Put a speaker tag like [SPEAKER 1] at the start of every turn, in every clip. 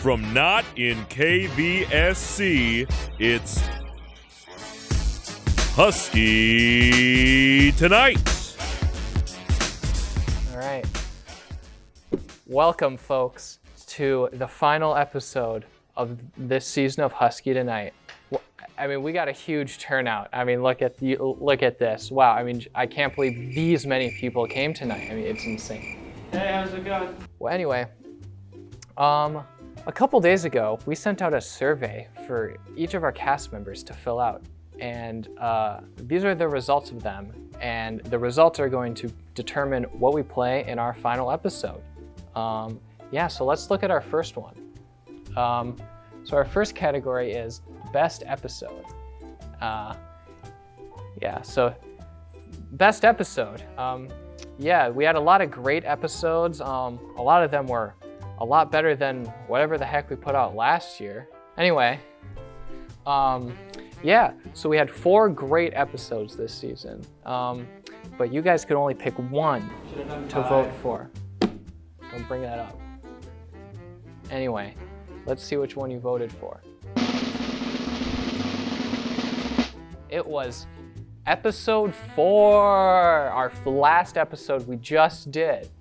[SPEAKER 1] From Not in KVSC, it's Husky Tonight.
[SPEAKER 2] All right. Welcome, folks, to the final episode of this season of Husky Tonight. I mean, we got a huge turnout. I mean, look at this. Wow. I mean, I can't believe these many people came tonight. I mean, it's insane.
[SPEAKER 3] Hey, how's it going?
[SPEAKER 2] Well, anyway, a couple days ago, we sent out a survey for each of our cast members to fill out. And these are the results of them. And the results are going to determine what we play in our final episode. So let's look at our first one. So our first category is Best Episode. So Best Episode. We had a lot of great episodes. A lot of them were a lot better than whatever the heck we put out last year. Anyway, so we had 4 great episodes this season. But you guys could only pick one to vote for. Don't bring that up. Anyway, let's see which one you voted for. It was episode 4, our last episode we just did.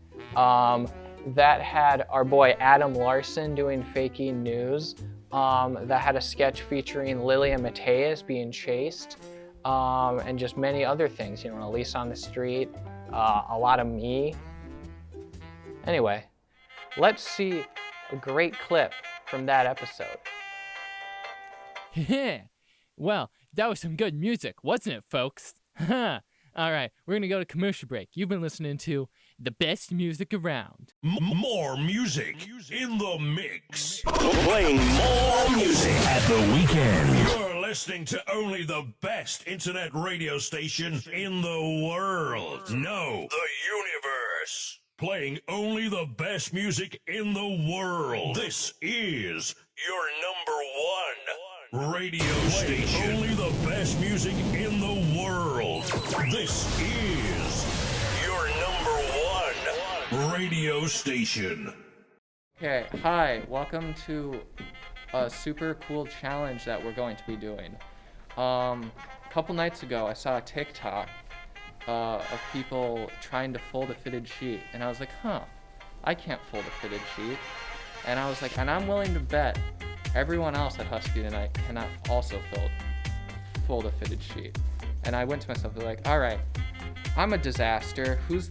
[SPEAKER 2] That had our boy Adam Larson doing faking news. That had a sketch featuring Lily and Mateus being chased. And just many other things, Elise on the street, a lot of me. Anyway, let's see a great clip from that episode.
[SPEAKER 3] Yeah, well, that was some good music, wasn't it, folks? All right, we're gonna go to commercial break. You've been listening to the best music around.
[SPEAKER 1] More music in the mix. Playing more music at the weekend. You're listening to only the best internet radio station in the world. No, the universe. Playing only the best music in the world. This is your number 1 radio station. Only the best music in the world. This is your number 1 radio station.
[SPEAKER 2] Okay, hi, welcome to a super cool challenge that we're going to be doing. A couple nights ago, I saw a TikTok of people trying to fold a fitted sheet, and I was like, I can't fold a fitted sheet. And I was like, and I'm willing to bet everyone else at Husky Tonight cannot also fold a fitted sheet. And I went to myself, like, all right, I'm a disaster. Who's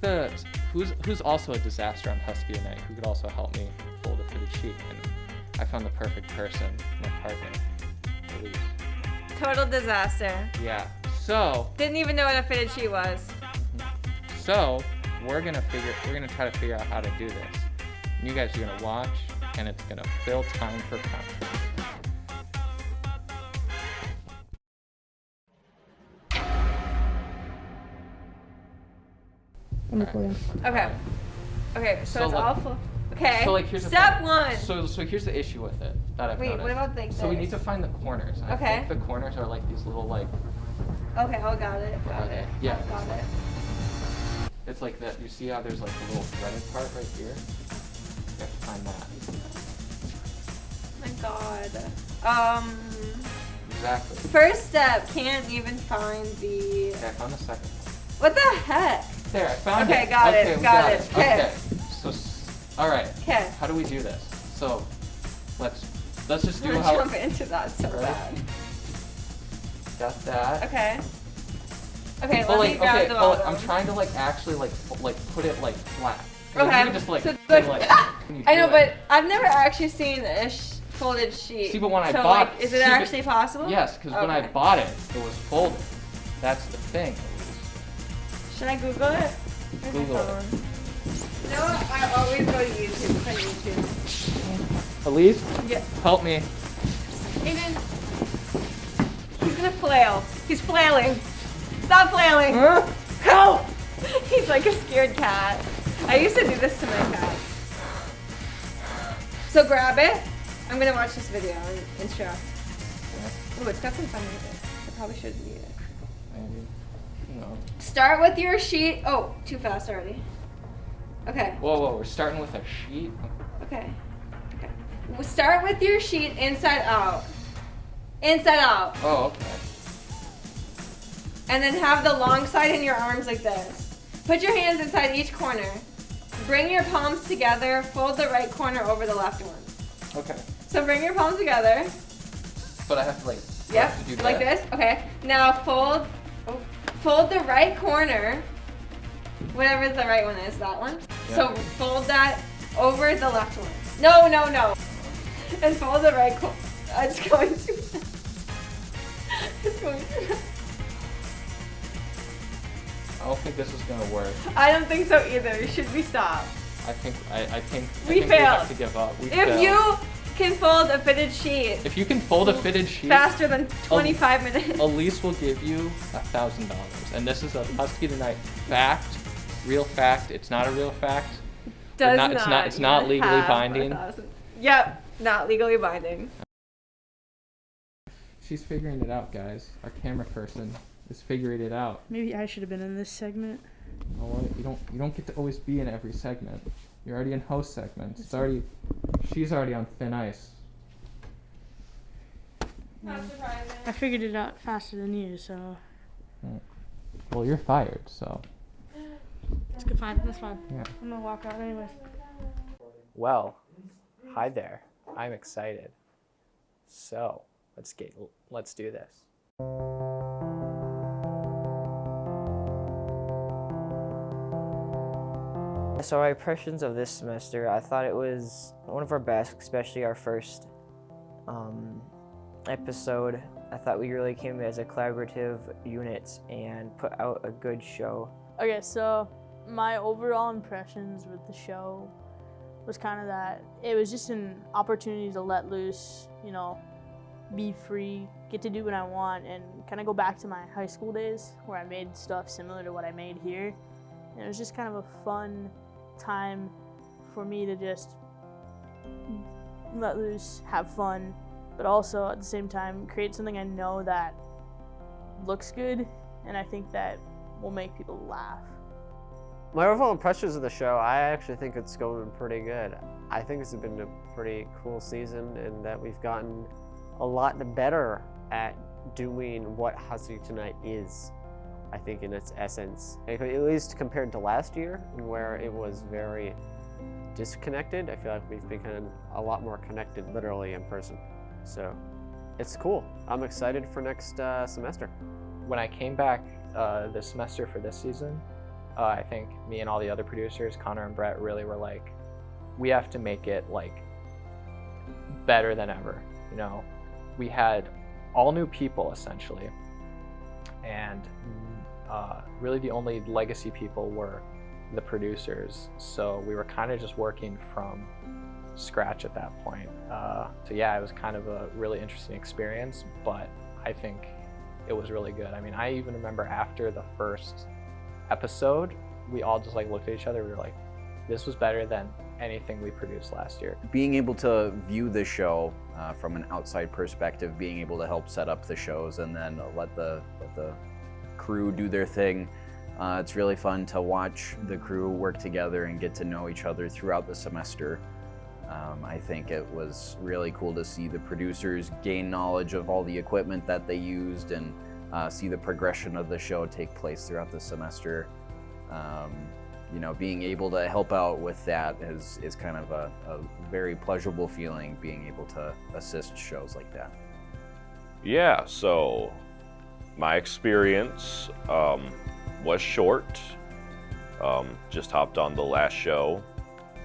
[SPEAKER 2] also a disaster on Husky Tonight who could also help me fold a fitted sheet? And I found the perfect person, my partner, Elise.
[SPEAKER 4] Total disaster.
[SPEAKER 2] Yeah. So
[SPEAKER 4] didn't even know what a fitted sheet was.
[SPEAKER 2] So we're gonna try to figure out how to do this. You guys are gonna watch, and it's gonna fill time for content.
[SPEAKER 4] Okay, so it's
[SPEAKER 2] like,
[SPEAKER 4] awful. Okay.
[SPEAKER 2] So like here's
[SPEAKER 4] Step
[SPEAKER 2] the
[SPEAKER 4] 1.
[SPEAKER 2] So here's the issue with it that I've noticed.
[SPEAKER 4] What about like this?
[SPEAKER 2] So we need to find the corners. And
[SPEAKER 4] Okay.
[SPEAKER 2] I think the corners are like these little like.
[SPEAKER 4] Okay, got it.
[SPEAKER 2] Yeah.
[SPEAKER 4] Got it.
[SPEAKER 2] It's like that. You see how there's like a little threaded part right here? You have to find that.
[SPEAKER 4] Oh my god.
[SPEAKER 2] Exactly.
[SPEAKER 4] First step, can't even find the.
[SPEAKER 2] Okay, I found the second one.
[SPEAKER 4] What the heck?
[SPEAKER 2] There, I found it.
[SPEAKER 4] Okay, got it.
[SPEAKER 2] We
[SPEAKER 4] Got it.
[SPEAKER 2] Okay. So, all right.
[SPEAKER 4] Okay.
[SPEAKER 2] How do we do this? So, let's just do
[SPEAKER 4] I'm
[SPEAKER 2] how.
[SPEAKER 4] jump into that so
[SPEAKER 2] Right.
[SPEAKER 4] bad.
[SPEAKER 2] Got that.
[SPEAKER 4] Okay. Okay,
[SPEAKER 2] But
[SPEAKER 4] let me grab the bottom.
[SPEAKER 2] I'm trying to actually put it flat.
[SPEAKER 4] Okay.
[SPEAKER 2] You just
[SPEAKER 4] so
[SPEAKER 2] say, when you
[SPEAKER 4] I know,
[SPEAKER 2] do
[SPEAKER 4] but
[SPEAKER 2] it.
[SPEAKER 4] I've never actually seen a folded sheet.
[SPEAKER 2] See, but when I
[SPEAKER 4] so,
[SPEAKER 2] bought
[SPEAKER 4] is it actually possible?
[SPEAKER 2] Yes, because when I bought it, it was folded. That's the thing.
[SPEAKER 4] Should I Google it? Where's my
[SPEAKER 2] Google it.
[SPEAKER 4] phone? You know what? I always go to YouTube. It's on YouTube.
[SPEAKER 2] Elise,
[SPEAKER 4] Yeah.
[SPEAKER 2] help me.
[SPEAKER 4] Aiden. He's gonna flail. He's flailing. Stop flailing. Help! He's like a scared cat. I used to do this to my cat. So grab it. I'm gonna watch this video and show. Oh, it's got some fun music. I probably should read it.
[SPEAKER 2] Maybe. No.
[SPEAKER 4] Start with your sheet. Oh, too fast already. Okay.
[SPEAKER 2] Whoa, we're starting with a sheet?
[SPEAKER 4] Okay. Okay. Start with your sheet inside out. Inside out.
[SPEAKER 2] Oh, okay.
[SPEAKER 4] And then have the long side in your arms like this. Put your hands inside each corner. Bring your palms together. Fold the right corner over the left one.
[SPEAKER 2] Okay.
[SPEAKER 4] So bring your palms together.
[SPEAKER 2] But I have to
[SPEAKER 4] Yep,
[SPEAKER 2] to do
[SPEAKER 4] like
[SPEAKER 2] that.
[SPEAKER 4] this. Okay. Now fold the right corner. Whatever the right one is, that one.
[SPEAKER 2] Yeah.
[SPEAKER 4] So fold that over the left one. No, no, no. And fold the right corner. It's going to. It's going to.
[SPEAKER 2] I don't think this is gonna work.
[SPEAKER 4] I don't think so either. Should we stop?
[SPEAKER 2] I think
[SPEAKER 4] We
[SPEAKER 2] we
[SPEAKER 4] failed.
[SPEAKER 2] have to give up. We
[SPEAKER 4] If
[SPEAKER 2] failed.
[SPEAKER 4] you can fold a fitted sheet
[SPEAKER 2] If you can fold a fitted sheet,
[SPEAKER 4] faster than 25 minutes.
[SPEAKER 2] Elise will give you $1,000. And this is a Husky Tonight fact, real fact. It's not a real fact.
[SPEAKER 4] Does
[SPEAKER 2] not- it's not legally
[SPEAKER 4] have
[SPEAKER 2] binding.
[SPEAKER 4] 1,000. Yep, not legally binding.
[SPEAKER 2] She's figuring it out, guys. Our camera person is figuring it out.
[SPEAKER 5] Maybe I should have been in this segment.
[SPEAKER 2] Oh, well, you don't get to always be in every segment. You're already in host segments. She's already on thin ice.
[SPEAKER 4] Not surprising.
[SPEAKER 5] I figured it out faster than you, so
[SPEAKER 2] Well, you're fired, so.
[SPEAKER 5] it's good. Fine, that's fine.
[SPEAKER 2] Yeah.
[SPEAKER 5] I'm gonna walk out anyways.
[SPEAKER 2] Well, hi there. I'm excited. So, let's do this.
[SPEAKER 6] So our impressions of this semester, I thought it was one of our best, especially our first episode. I thought we really came as a collaborative unit and put out a good show.
[SPEAKER 5] Okay, so my overall impressions with the show was kind of that it was just an opportunity to let loose, you know, be free, get to do what I want, and kind of go back to my high school days where I made stuff similar to what I made here. And it was just kind of a fun time for me to just let loose, have fun, but also at the same time create something I know that looks good and I think that will make people laugh.
[SPEAKER 7] My overall impressions of the show, I actually think it's going pretty good. I think it's been a pretty cool season and that we've gotten a lot better at doing what Husky Tonight is, I think, in its essence. At least compared to last year, where it was very disconnected. I feel like we've become a lot more connected literally in person. So it's cool. I'm excited for next semester.
[SPEAKER 2] When I came back this semester for this season, I think me and all the other producers, Connor and Brett, really were like, we have to make it like better than ever. You know, we had all new people essentially, and really the only legacy people were the producers. So we were kind of just working from scratch at that point. So yeah, it was kind of a really interesting experience, but I think it was really good. I mean, I even remember after the first episode, we all just like looked at each other. We were like, this was better than anything we produced last year.
[SPEAKER 8] Being able to view the show from an outside perspective, being able to help set up the shows and then let the crew do their thing. It's really fun to watch the crew work together and get to know each other throughout the semester. I think it was really cool to see the producers gain knowledge of all the equipment that they used and see the progression of the show take place throughout the semester. You know, being able to help out with that is kind of a very pleasurable feeling, being able to assist shows like that.
[SPEAKER 9] Yeah, so my experience was short. Just hopped on the last show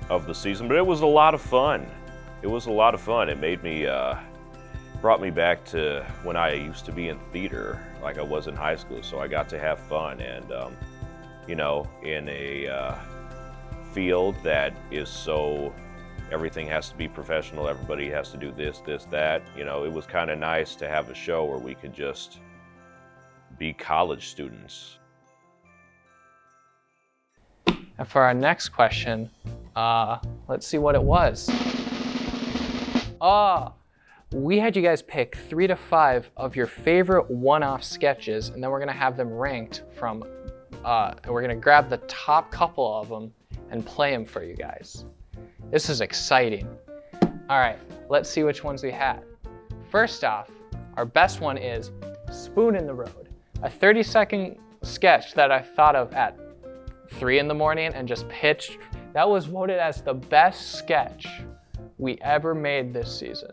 [SPEAKER 9] of the season, but it was a lot of fun. It was a lot of fun. It made me, brought me back to when I used to be in theater, like I was in high school, so I got to have fun. And you know, in a field that is so, everything has to be professional, everybody has to do this, that, you know, it was kind of nice to have a show where we could just be college students.
[SPEAKER 2] And for our next question, let's see what it was. We had you guys pick 3 to 5 of your favorite one-off sketches, and then we're gonna have them ranked from, we're gonna grab the top couple of them and play them for you guys. This is exciting. All right, let's see which ones we had. First off, our best one is Spoon in the Road, a 30-second sketch that I thought of at 3 in the morning and just pitched. That was voted as the best sketch we ever made this season.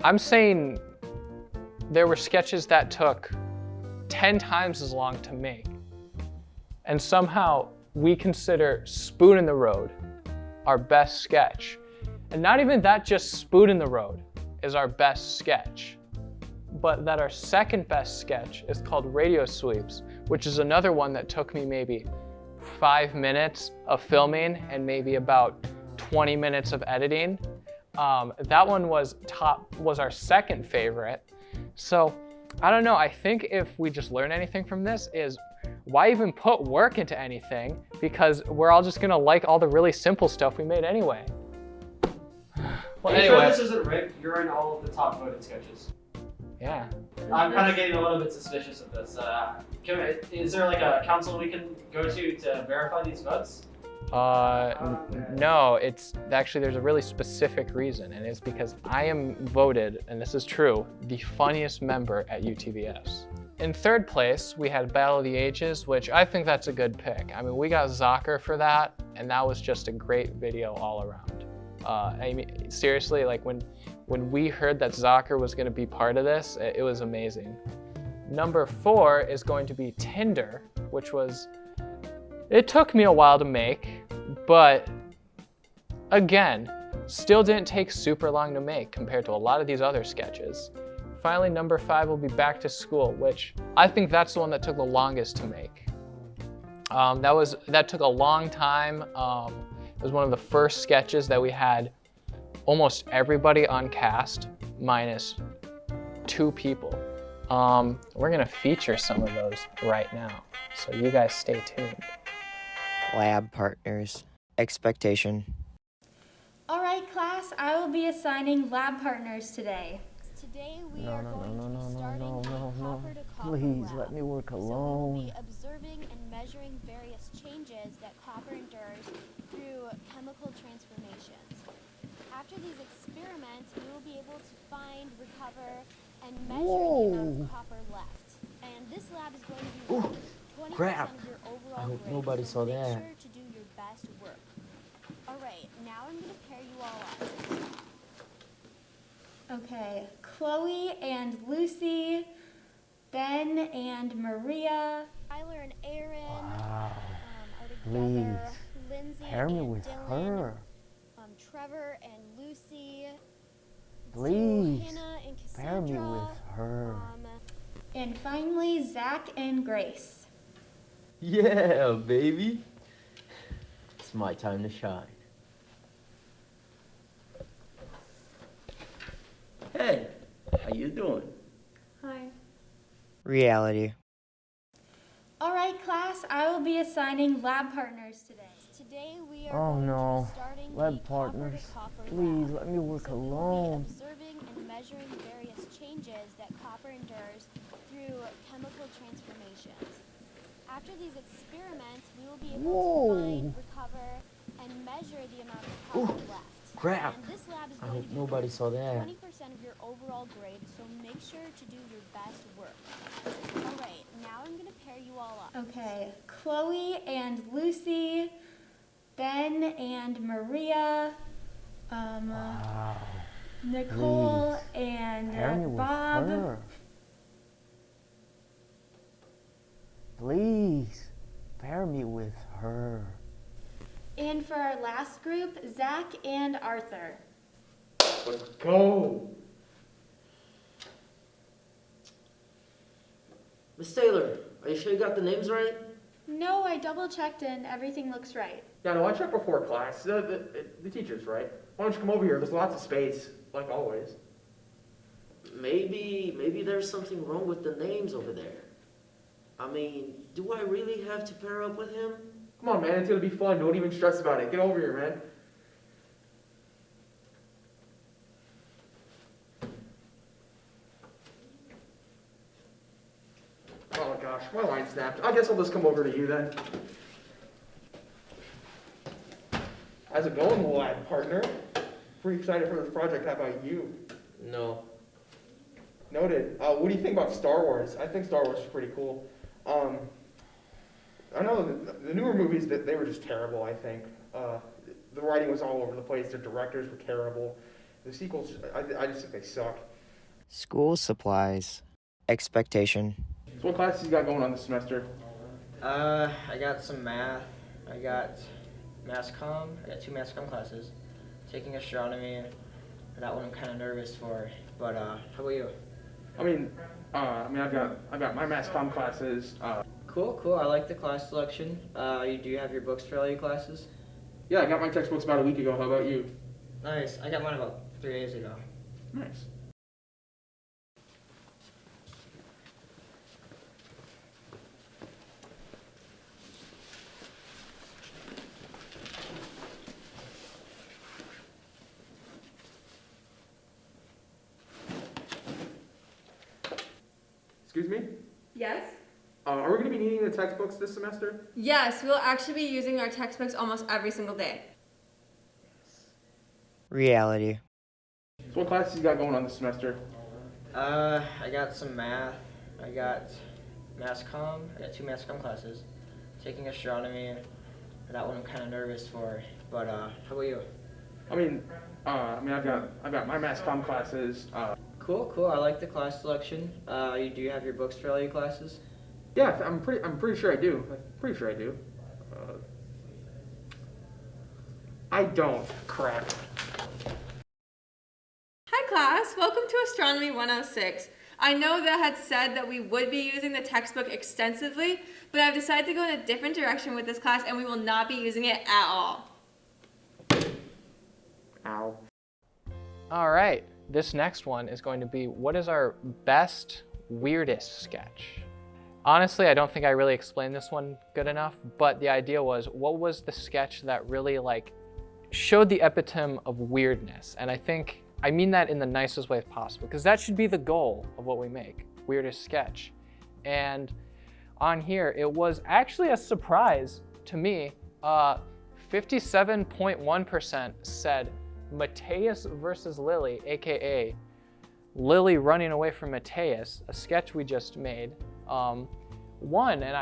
[SPEAKER 2] I'm saying there were sketches that took 10 times as long to make. And somehow we consider Spoon in the Road our best sketch. And not even that just Spoon in the Road is our best sketch, but that our second best sketch is called Radio Sweeps, which is another one that took me maybe 5 minutes of filming and maybe about 20 minutes of editing. That one was our second favorite. So I don't know, I think if we just learn anything from this is why even put work into anything, because we're all just gonna like all the really simple stuff we made anyway. Well,
[SPEAKER 7] Are you
[SPEAKER 2] anyway.
[SPEAKER 7] sure this isn't rigged? You're in all of the top voted sketches.
[SPEAKER 2] Yeah.
[SPEAKER 7] I'm kind of getting a little bit suspicious of this. Is there like a council we can go to verify these votes?
[SPEAKER 2] No, it's actually, there's a really specific reason, and it's because I am voted, and this is true, the funniest member at UTVS. In third place, we had Battle of the Ages, which I think that's a good pick. I mean, we got Zocker for that, and that was just a great video all around. I mean, seriously, like when we heard that Zocker was gonna be part of this, it was amazing. Number 4 is going to be Tinder, which was, it took me a while to make, but again, still didn't take super long to make compared to a lot of these other sketches. Finally, number 5 will be Back to School, which I think that's the one that took the longest to make. That took a long time. It was one of the first sketches that we had almost everybody on cast, minus 2 people. We're gonna feature some of those right now, so you guys stay tuned.
[SPEAKER 6] Lab partners. Expectation.
[SPEAKER 10] All right, class, I will be assigning lab partners today.
[SPEAKER 11] Today we are going to be starting a copper-to-copper
[SPEAKER 6] Please,
[SPEAKER 11] lab.
[SPEAKER 6] let me work
[SPEAKER 11] So we'll
[SPEAKER 6] alone.
[SPEAKER 11] be observing and measuring various changes that copper endures through chemical transformations. After these experiments, we will be able to find, recover, and measure the amount of copper left. And this lab is going to be worth 20%
[SPEAKER 6] crap.
[SPEAKER 11] of your overall
[SPEAKER 6] I hope
[SPEAKER 11] grade,
[SPEAKER 6] nobody
[SPEAKER 11] so
[SPEAKER 6] saw
[SPEAKER 11] make
[SPEAKER 6] that.
[SPEAKER 11] sure to do your best work. All right, now I'm going to pair you all up.
[SPEAKER 10] Okay, Chloe and Lucy, Ben and Maria.
[SPEAKER 11] Tyler and Aaron
[SPEAKER 6] Wow.
[SPEAKER 11] are together.
[SPEAKER 6] Please,
[SPEAKER 11] Lindsay
[SPEAKER 6] pair me
[SPEAKER 11] and
[SPEAKER 6] with
[SPEAKER 11] Dylan,
[SPEAKER 6] her.
[SPEAKER 11] Trevor and Lucy.
[SPEAKER 6] Please,
[SPEAKER 11] Hannah and
[SPEAKER 6] pair me
[SPEAKER 11] Cassandra.
[SPEAKER 6] with her.
[SPEAKER 10] And finally, Zach and Grace.
[SPEAKER 12] Yeah, baby. It's my time to shine. Hey, how you doing?
[SPEAKER 10] Hi.
[SPEAKER 6] Reality.
[SPEAKER 10] All right, class, I will be assigning lab partners today.
[SPEAKER 11] Today we are
[SPEAKER 6] Oh
[SPEAKER 11] going to
[SPEAKER 6] no.
[SPEAKER 11] be starting
[SPEAKER 6] Lab
[SPEAKER 11] a
[SPEAKER 6] partners.
[SPEAKER 11] copper-to-copper
[SPEAKER 6] Please,
[SPEAKER 11] lab.
[SPEAKER 6] let me work
[SPEAKER 11] So we will
[SPEAKER 6] alone.
[SPEAKER 11] be observing and measuring various changes that copper endures through chemical transformations. After these experiments, we will be able to find, recover, and measure the amount of copper left.
[SPEAKER 12] Crap.
[SPEAKER 11] And this lab is
[SPEAKER 12] I
[SPEAKER 11] going
[SPEAKER 12] hope
[SPEAKER 11] to be
[SPEAKER 12] nobody
[SPEAKER 11] worth
[SPEAKER 12] saw that.
[SPEAKER 11] 20% of your overall grade, so make sure to do your best work. All right, now I'm going to pair you all up.
[SPEAKER 10] Okay, Chloe and Lucy, Ben and Maria,
[SPEAKER 6] Wow.
[SPEAKER 10] Nicole
[SPEAKER 6] Please,
[SPEAKER 10] and
[SPEAKER 6] pair me with
[SPEAKER 10] Bob.
[SPEAKER 6] her. Please, pair me with her.
[SPEAKER 10] And for our last group, Zach and Arthur.
[SPEAKER 13] Let's go.
[SPEAKER 12] Miss Taylor, are you sure you got the names right?
[SPEAKER 10] No, I double checked and everything looks right.
[SPEAKER 13] Yeah, no, I checked before class. The teacher's right. Why don't you come over here? There's lots of space, like always.
[SPEAKER 12] Maybe there's something wrong with the names over there. I mean, do I really have to pair up with him?
[SPEAKER 13] Come on, man. It's gonna be fun. Don't even stress about it. Get over here, man. Oh gosh, my line snapped. I guess I'll just come over to you then. How's it going, lab partner? pretty excited for this project. How about you?
[SPEAKER 12] No.
[SPEAKER 13] Noted. What do you think about Star Wars? I think Star Wars is pretty cool. I know the newer movies, that they were just terrible, I think. The writing was all over the place. The directors were terrible. The sequels, I just think they suck.
[SPEAKER 6] School supplies. Expectation.
[SPEAKER 13] So what classes you got going on this semester?
[SPEAKER 6] I got some math. I got mass comm. I got 2 mass comm classes. Taking astronomy. That one I'm kind of nervous for. But how about you?
[SPEAKER 13] I've got my mass comm classes.
[SPEAKER 6] Cool. I like the class selection. Do you have your books for all your classes?
[SPEAKER 13] Yeah, I got my textbooks about a week ago. How about you?
[SPEAKER 6] Nice. I got mine about 3 days ago.
[SPEAKER 13] Nice. Excuse me?
[SPEAKER 4] Yes?
[SPEAKER 13] Are we going to be needing the textbooks this semester?
[SPEAKER 4] Yes, we'll actually be using our textbooks almost every single day.
[SPEAKER 6] Reality.
[SPEAKER 13] So what classes you got going on this semester?
[SPEAKER 6] I got some math. I got mass comm. I got 2 mass comm classes. Taking astronomy. That one I'm kind of nervous for. But how about you?
[SPEAKER 13] I've got my mass comm classes.
[SPEAKER 6] Cool. I like the class selection. Do you have your books for all your classes?
[SPEAKER 13] Yeah, I'm pretty sure I do. I don't. Crap.
[SPEAKER 4] Hi class, welcome to Astronomy 106. I know that I had said that we would be using the textbook extensively, but I've decided to go in a different direction with this class and we will not be using it at all.
[SPEAKER 13] Ow.
[SPEAKER 2] All right, this next one is going to be, what is our best, weirdest sketch? Honestly, I don't think I really explained this one good enough, but the idea was, what was the sketch that really showed the epitome of weirdness? And I mean that in the nicest way possible, because that should be the goal of what we make, weirdest sketch. And on here, it was actually a surprise to me. 57.1% said Mateus versus Lily, AKA Lily running away from Mateus, a sketch we just made, won. And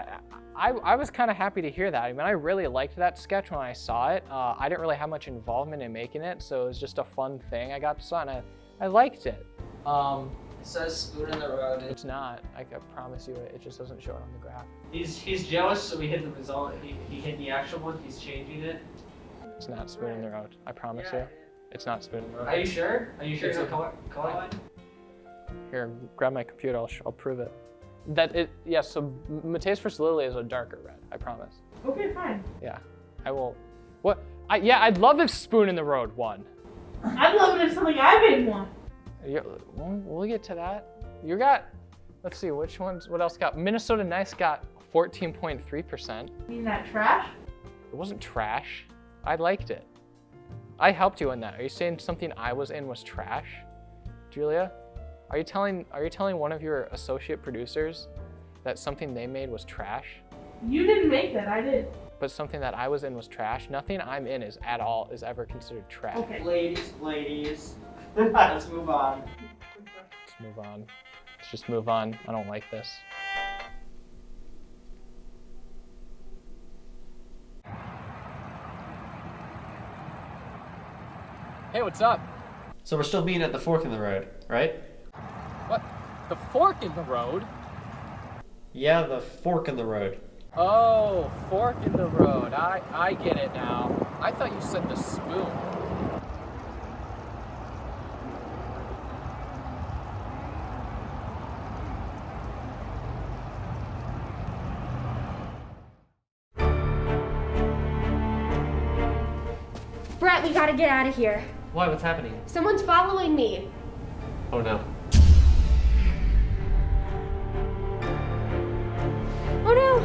[SPEAKER 2] I was kind of happy to hear that. I mean, I really liked that sketch when I saw it. I didn't really have much involvement in making it, so it was just a fun thing I got to saw, and I liked it.
[SPEAKER 6] It says spoon in the road.
[SPEAKER 2] It's not. I can promise you it just doesn't show it on the graph.
[SPEAKER 14] He's jealous, so we hit the result. He hit the actual one. He's changing it.
[SPEAKER 2] It's not spoon in the road. I promise you. It's not spoon in the road.
[SPEAKER 14] Are you sure? Are you sure it's a color?
[SPEAKER 2] Here, grab my computer. I'll prove it. So Mateus vs. Lily is a darker red. I promise.
[SPEAKER 14] Okay, fine.
[SPEAKER 2] Yeah, I will. What? I'd love if Spoon in the Road won.
[SPEAKER 14] I'd love it if something I made won.
[SPEAKER 2] We'll get to that. You got. Let's see which ones. What else got? Minnesota Nice got 14.3%.
[SPEAKER 14] You mean that trash?
[SPEAKER 2] It wasn't trash. I liked it. I helped you in that. Are you saying something I was in was trash, Julia? Are you telling one of your associate producers that something they made was trash?
[SPEAKER 14] You didn't make that, I did.
[SPEAKER 2] But something that I was in was trash? Nothing I'm in is ever considered trash.
[SPEAKER 14] Okay.
[SPEAKER 6] Ladies. Let's move on.
[SPEAKER 2] Let's move on. Let's just move on. I don't like this. Hey, what's up?
[SPEAKER 15] So we're still being at the fork in the road, right?
[SPEAKER 2] What? The fork in the road?
[SPEAKER 15] Yeah, the fork in the road.
[SPEAKER 2] Oh, fork in the road. I get it now. I thought you said the spoon.
[SPEAKER 10] Brett, we gotta get out of here.
[SPEAKER 15] Why? What's happening?
[SPEAKER 10] Someone's following me.
[SPEAKER 15] Oh no.
[SPEAKER 10] Oh no!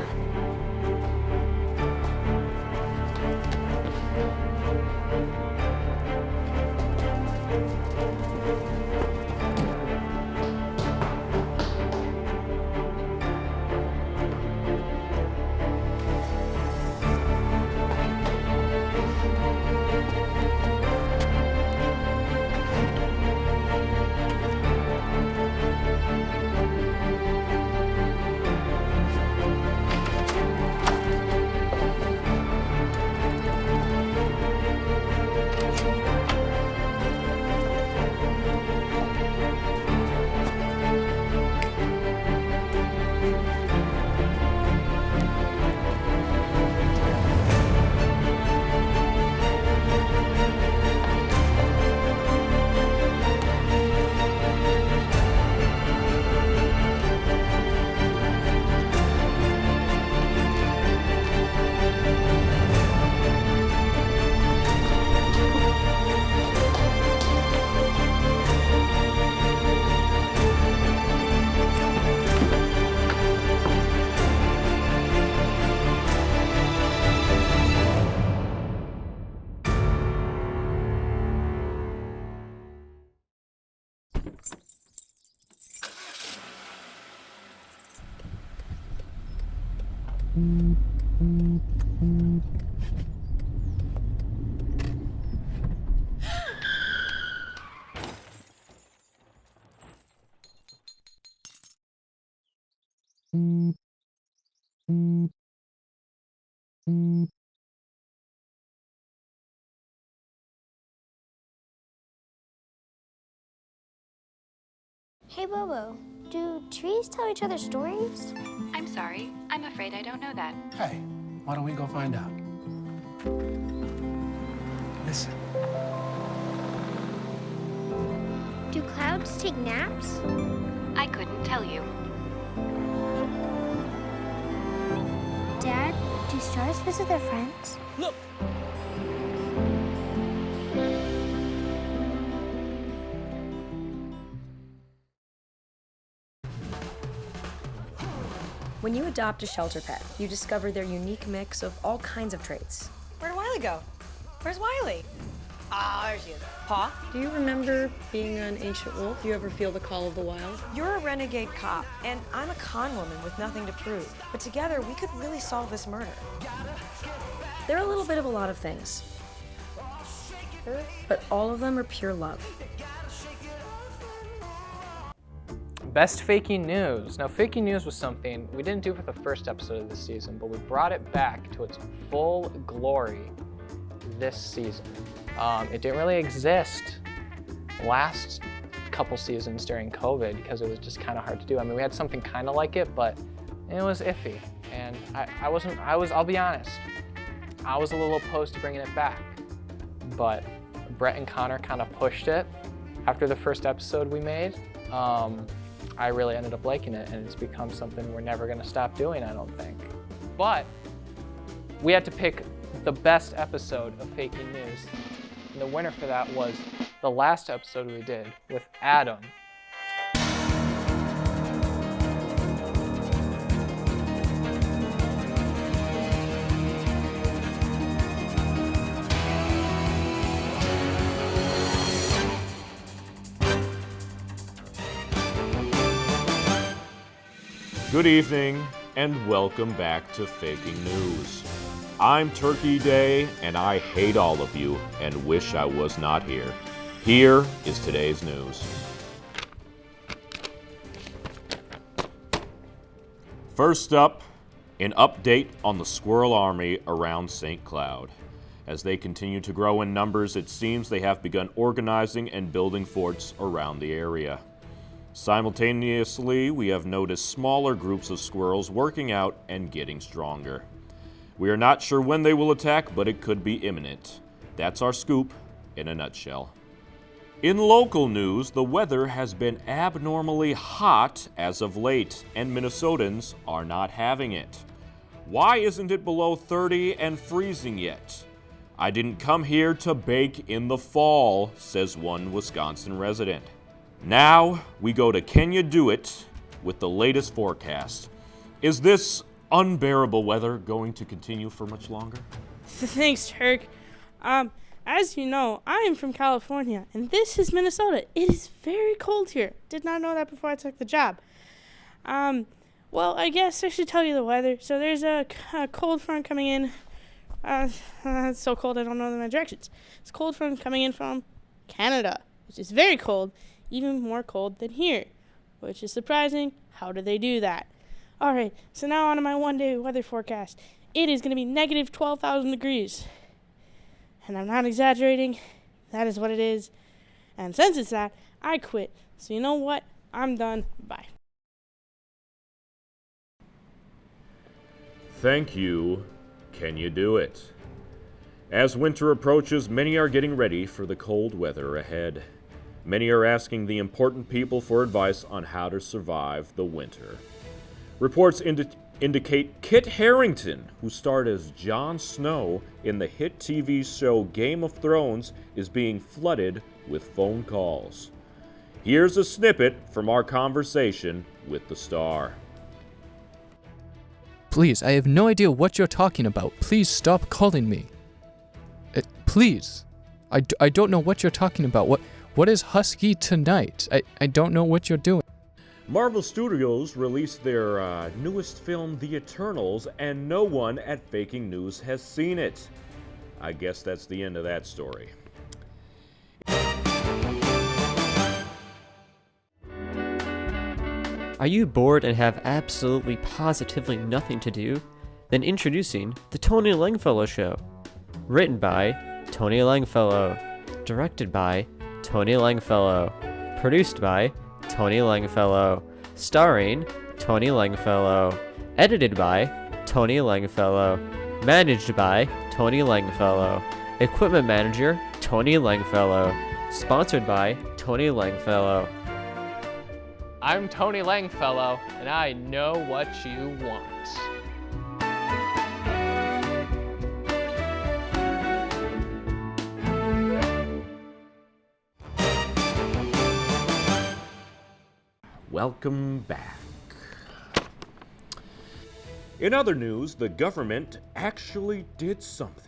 [SPEAKER 11] Hey, Bobo, do trees tell each other stories?
[SPEAKER 16] I'm sorry. I'm afraid I don't know that.
[SPEAKER 17] Hey, why don't we go find out? Listen.
[SPEAKER 11] Do clouds take naps?
[SPEAKER 16] I couldn't tell you.
[SPEAKER 11] Dad, do stars visit their friends?
[SPEAKER 17] Look!
[SPEAKER 18] When you adopt a shelter pet, you discover their unique mix of all kinds of traits.
[SPEAKER 19] Where'd Wiley go? Where's Wiley? Ah, there she is. Paw?
[SPEAKER 18] Do you remember being an ancient wolf? Do you ever feel the call of the wild?
[SPEAKER 19] You're a renegade cop, and I'm a con woman with nothing to prove. But together, we could really solve this murder.
[SPEAKER 18] They're a little bit of a lot of things, but all of them are pure love.
[SPEAKER 2] Best faking news. Now, faking news was something we didn't do for the first episode of this season, but we brought it back to its full glory this season. It didn't really exist last couple seasons during COVID because it was just kind of hard to do. I mean, we had something kind of like it, but it was iffy. And I'll be honest, I was a little opposed to bringing it back, but Brett and Connor kind of pushed it after the first episode we made. I really ended up liking it, and it's become something we're never gonna stop doing, I don't think. But we had to pick the best episode of Faking News. And the winner for that was the last episode we did with Adam.
[SPEAKER 9] Good evening, and welcome back to Faking News. I'm Turkey Day, and I hate all of you and wish I was not here. Here is today's news. First up, an update on the squirrel army around St. Cloud. As they continue to grow in numbers, it seems they have begun organizing and building forts around the area. Simultaneously, we have noticed smaller groups of squirrels working out and getting stronger. We are not sure when they will attack, but it could be imminent. That's our scoop in a nutshell. In local news, the weather has been abnormally hot as of late, and Minnesotans are not having it. Why isn't it below 30 and freezing yet? I didn't come here to bake in the fall, says one Wisconsin resident. Now, we go to Can You Do It with the latest forecast. Is this unbearable weather going to continue for much longer?
[SPEAKER 5] Thanks, Turk. As you know, I am from California, and this is Minnesota. It is very cold here. Did not know that before I took the job. Well, I guess I should tell you the weather. So there's a cold front coming in. It's so cold I don't know my directions. It's a cold front coming in from Canada, which is very cold. Even more cold than here, which is surprising. How do they do that? All right, so now on to my one-day weather forecast. It is going to be negative 12,000 degrees. And I'm not exaggerating. That is what it is. And since it's that, I quit. So you know what? I'm done. Bye.
[SPEAKER 9] Thank you. Can you do it? As winter approaches, many are getting ready for the cold weather ahead. Many are asking the important people for advice on how to survive the winter. Reports indicate Kit Harington, who starred as Jon Snow in the hit TV show Game of Thrones, is being flooded with phone calls. Here's a snippet from our conversation with the star.
[SPEAKER 3] Please, I have no idea what you're talking about. Please stop calling me. Please. I don't know what you're talking about. What is HuskyTonight? I don't know what you're doing.
[SPEAKER 9] Marvel Studios released their newest film, The Eternals, and no one at Faking News has seen it. I guess that's the end of that story.
[SPEAKER 20] Are you bored and have absolutely positively nothing to do? Then introducing The Tony Langfellow Show. Written by Tony Langfellow. Directed by Tony Langfellow. Produced by Tony Langfellow. Starring Tony Langfellow. Edited by Tony Langfellow. Managed by Tony Langfellow. Equipment Manager Tony Langfellow. Sponsored by Tony Langfellow.
[SPEAKER 3] I'm Tony Langfellow, and I know what you want.
[SPEAKER 9] Welcome back. In other news, the government actually did something.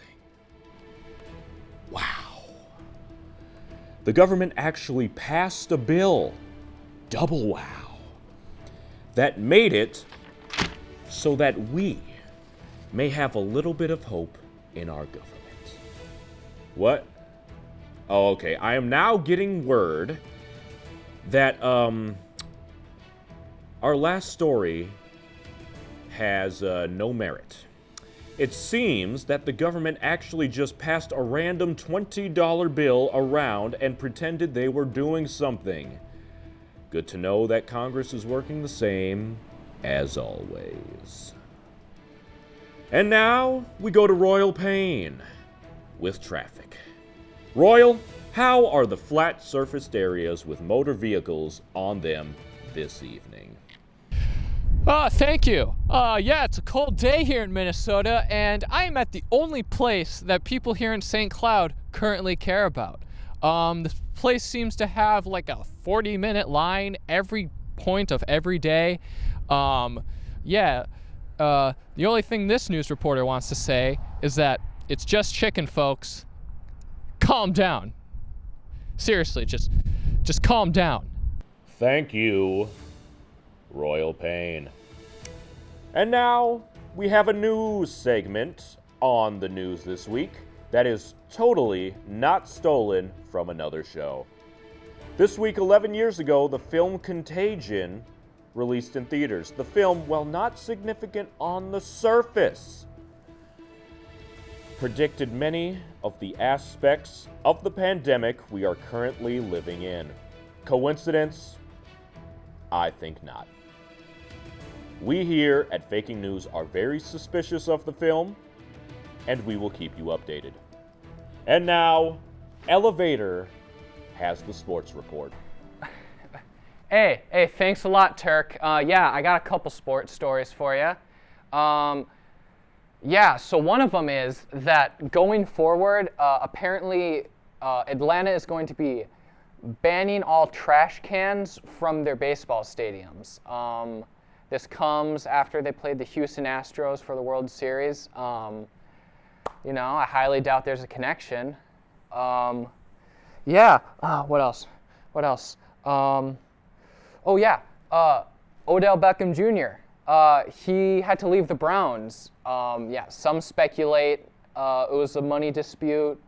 [SPEAKER 9] Wow. The government actually passed a bill. Double wow. That made it so that we may have a little bit of hope in our government. What? Oh, okay. I am now getting word that our last story has no merit. It seems that the government actually just passed a random $20 bill around and pretended they were doing something. Good to know that Congress is working the same as always. And now we go to Royal Pain with traffic. Royal, how are the flat surfaced areas with motor vehicles on them this evening?
[SPEAKER 3] Thank you. Yeah, it's a cold day here in Minnesota, and I am at the only place that people here in St. Cloud currently care about. The place seems to have like a 40-minute line every point of every day. The only thing this news reporter wants to say is that it's just chicken, folks. Calm down. Seriously, just calm down.
[SPEAKER 9] Thank you, Royal Pain. And now we have a news segment on the news this week that is totally not stolen from another show. This week, 11 years ago, the film Contagion released in theaters. The film, while not significant on the surface, predicted many of the aspects of the pandemic we are currently living in. Coincidence? I think not. We here at Faking News are very suspicious of the film, and we will keep you updated. And now, Elevator has the sports report.
[SPEAKER 2] Hey, thanks a lot, Turk. Yeah, I got a couple sports stories for you. So one of them is that going forward, apparently Atlanta is going to be banning all trash cans from their baseball stadiums. This comes after they played the Houston Astros for the World Series. I highly doubt there's a connection. What else? Odell Beckham Jr. He had to leave the Browns. Some speculate it was a money dispute.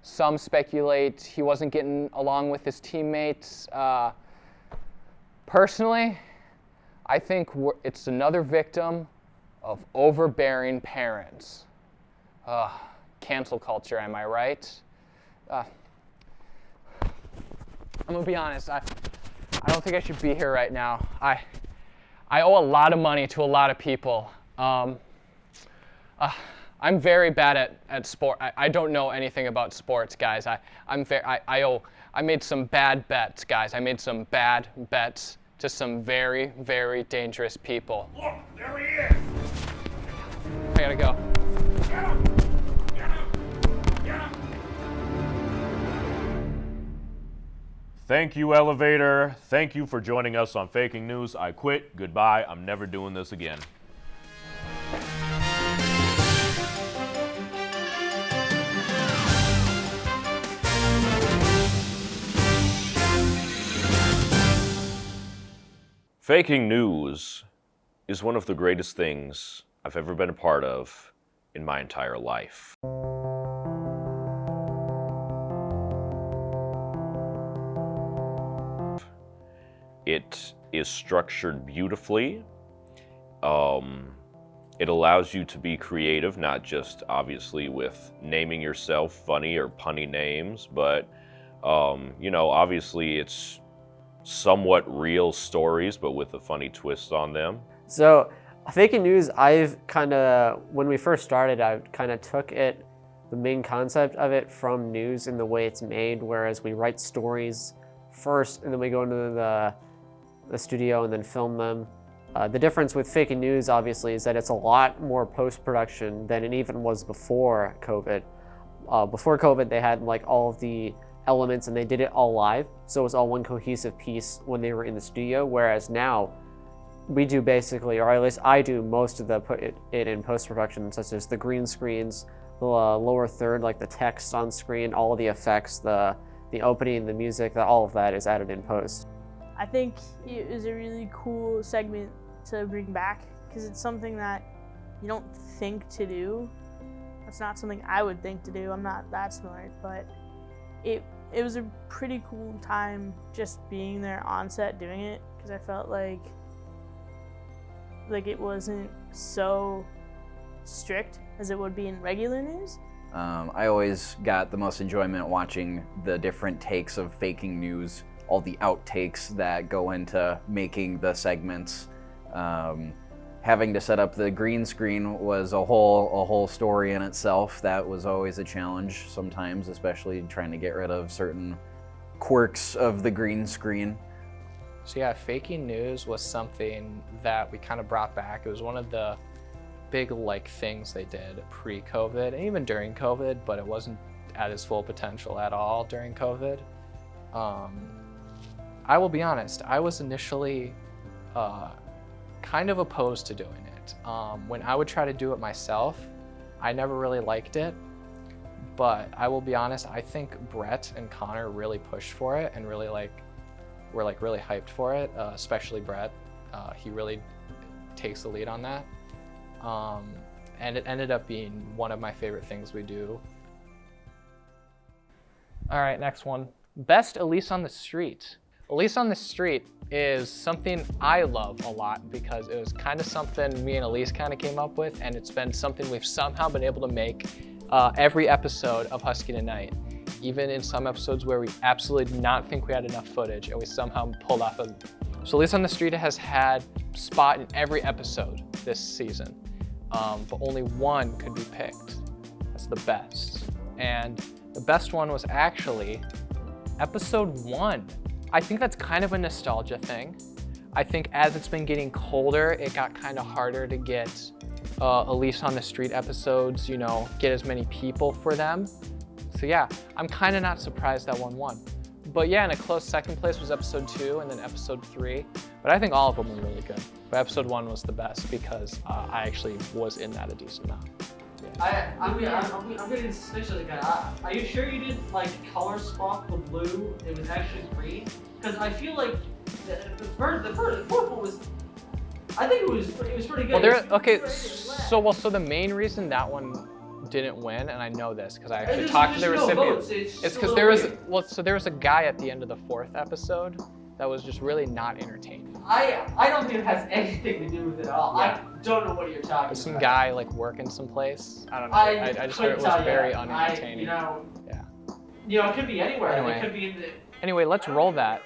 [SPEAKER 2] Some speculate he wasn't getting along with his teammates. Personally, I think it's another victim of overbearing parents. Cancel culture, am I right? I'm gonna be honest, I don't think I should be here right now. I owe a lot of money to a lot of people. I'm very bad at sport. I don't know anything about sports, guys. I made some bad bets, guys. I made some bad bets to some very, very dangerous people.
[SPEAKER 1] Look, there he is!
[SPEAKER 2] I gotta go.
[SPEAKER 1] Get him! Get him! Get him!
[SPEAKER 9] Thank you, Elevator. Thank you for joining us on Faking News. I quit. Goodbye. I'm never doing this again. Faking news is one of the greatest things I've ever been a part of in my entire life. It is structured beautifully. It allows you to be creative, not just obviously with naming yourself funny or punny names, but you know, obviously it's somewhat real stories, but with a funny twist on them.
[SPEAKER 7] So, faking news, when we first started, I kind of took it, the main concept of it from news in the way it's made, whereas we write stories first and then we go into the studio and then film them. The difference with faking news, obviously, is that it's a lot more post-production than it even was before COVID. Before COVID, they had like all of the elements and they did it all live, so it was all one cohesive piece when they were in the studio, whereas now we do basically, or at least I do most of the put it in post-production, such as the green screens, the lower third, like the text on screen, all of the effects, the opening, the music, all of that is added in post.
[SPEAKER 5] I think it was a really cool segment to bring back because it's something that you don't think to do. It's not something I would think to do. I'm not that smart, but it was a pretty cool time just being there on set doing it because I felt like it wasn't so strict as it would be in regular news.
[SPEAKER 8] I always got the most enjoyment watching the different takes of faking news, all the outtakes that go into making the segments. Having to set up the green screen was a whole story in itself. That was always a challenge sometimes, especially trying to get rid of certain quirks of the green screen.
[SPEAKER 2] So yeah, faking news was something that we kind of brought back. It was one of the big things they did pre-COVID and even during COVID, but it wasn't at its full potential at all during COVID. I will be honest, I was initially kind of opposed to doing it. When I would try to do it myself, I never really liked it, but I will be honest, I think Brett and Connor really pushed for it and really were really hyped for it, especially Brett. He really takes the lead on that. And it ended up being one of my favorite things we do. All right, next one. Best Elise on the Street. Elise on the Street is something I love a lot because it was kind of something me and Elise kind of came up with, and it's been something we've somehow been able to make every episode of Husky Tonight. Even in some episodes where we absolutely did not think we had enough footage and we somehow pulled off a... So Elise on the Street has had a spot in every episode this season, but only one could be picked. That's the best. And the best one was actually episode 1. I think that's kind of a nostalgia thing. I think as it's been getting colder, it got kind of harder to get Elise on the Street episodes, get as many people for them. So yeah, I'm kind of not surprised that one won. But yeah, in a close second place was episode 2 and then episode 3. But I think all of them were really good. But episode 1 was the best because I actually was in that a decent amount. Yeah.
[SPEAKER 14] I'm getting suspicious again. Are you sure you didn't color spot the blue? It was actually green? Because I feel like the fourth one was. I think it was pretty good.
[SPEAKER 2] Well, so the main reason that one didn't win, and I know this because I actually talked to the recipients. It's because there was a guy at the end of the 4th episode that was just really not entertaining.
[SPEAKER 14] I don't think it has anything to do with it at all. Yeah. I don't know what you're talking about.
[SPEAKER 2] Some guy working someplace. I don't know. I just heard it was very unentertaining.
[SPEAKER 14] It could be anywhere.
[SPEAKER 2] Anyway.
[SPEAKER 14] It could be in the...
[SPEAKER 2] Anyway, let's roll that.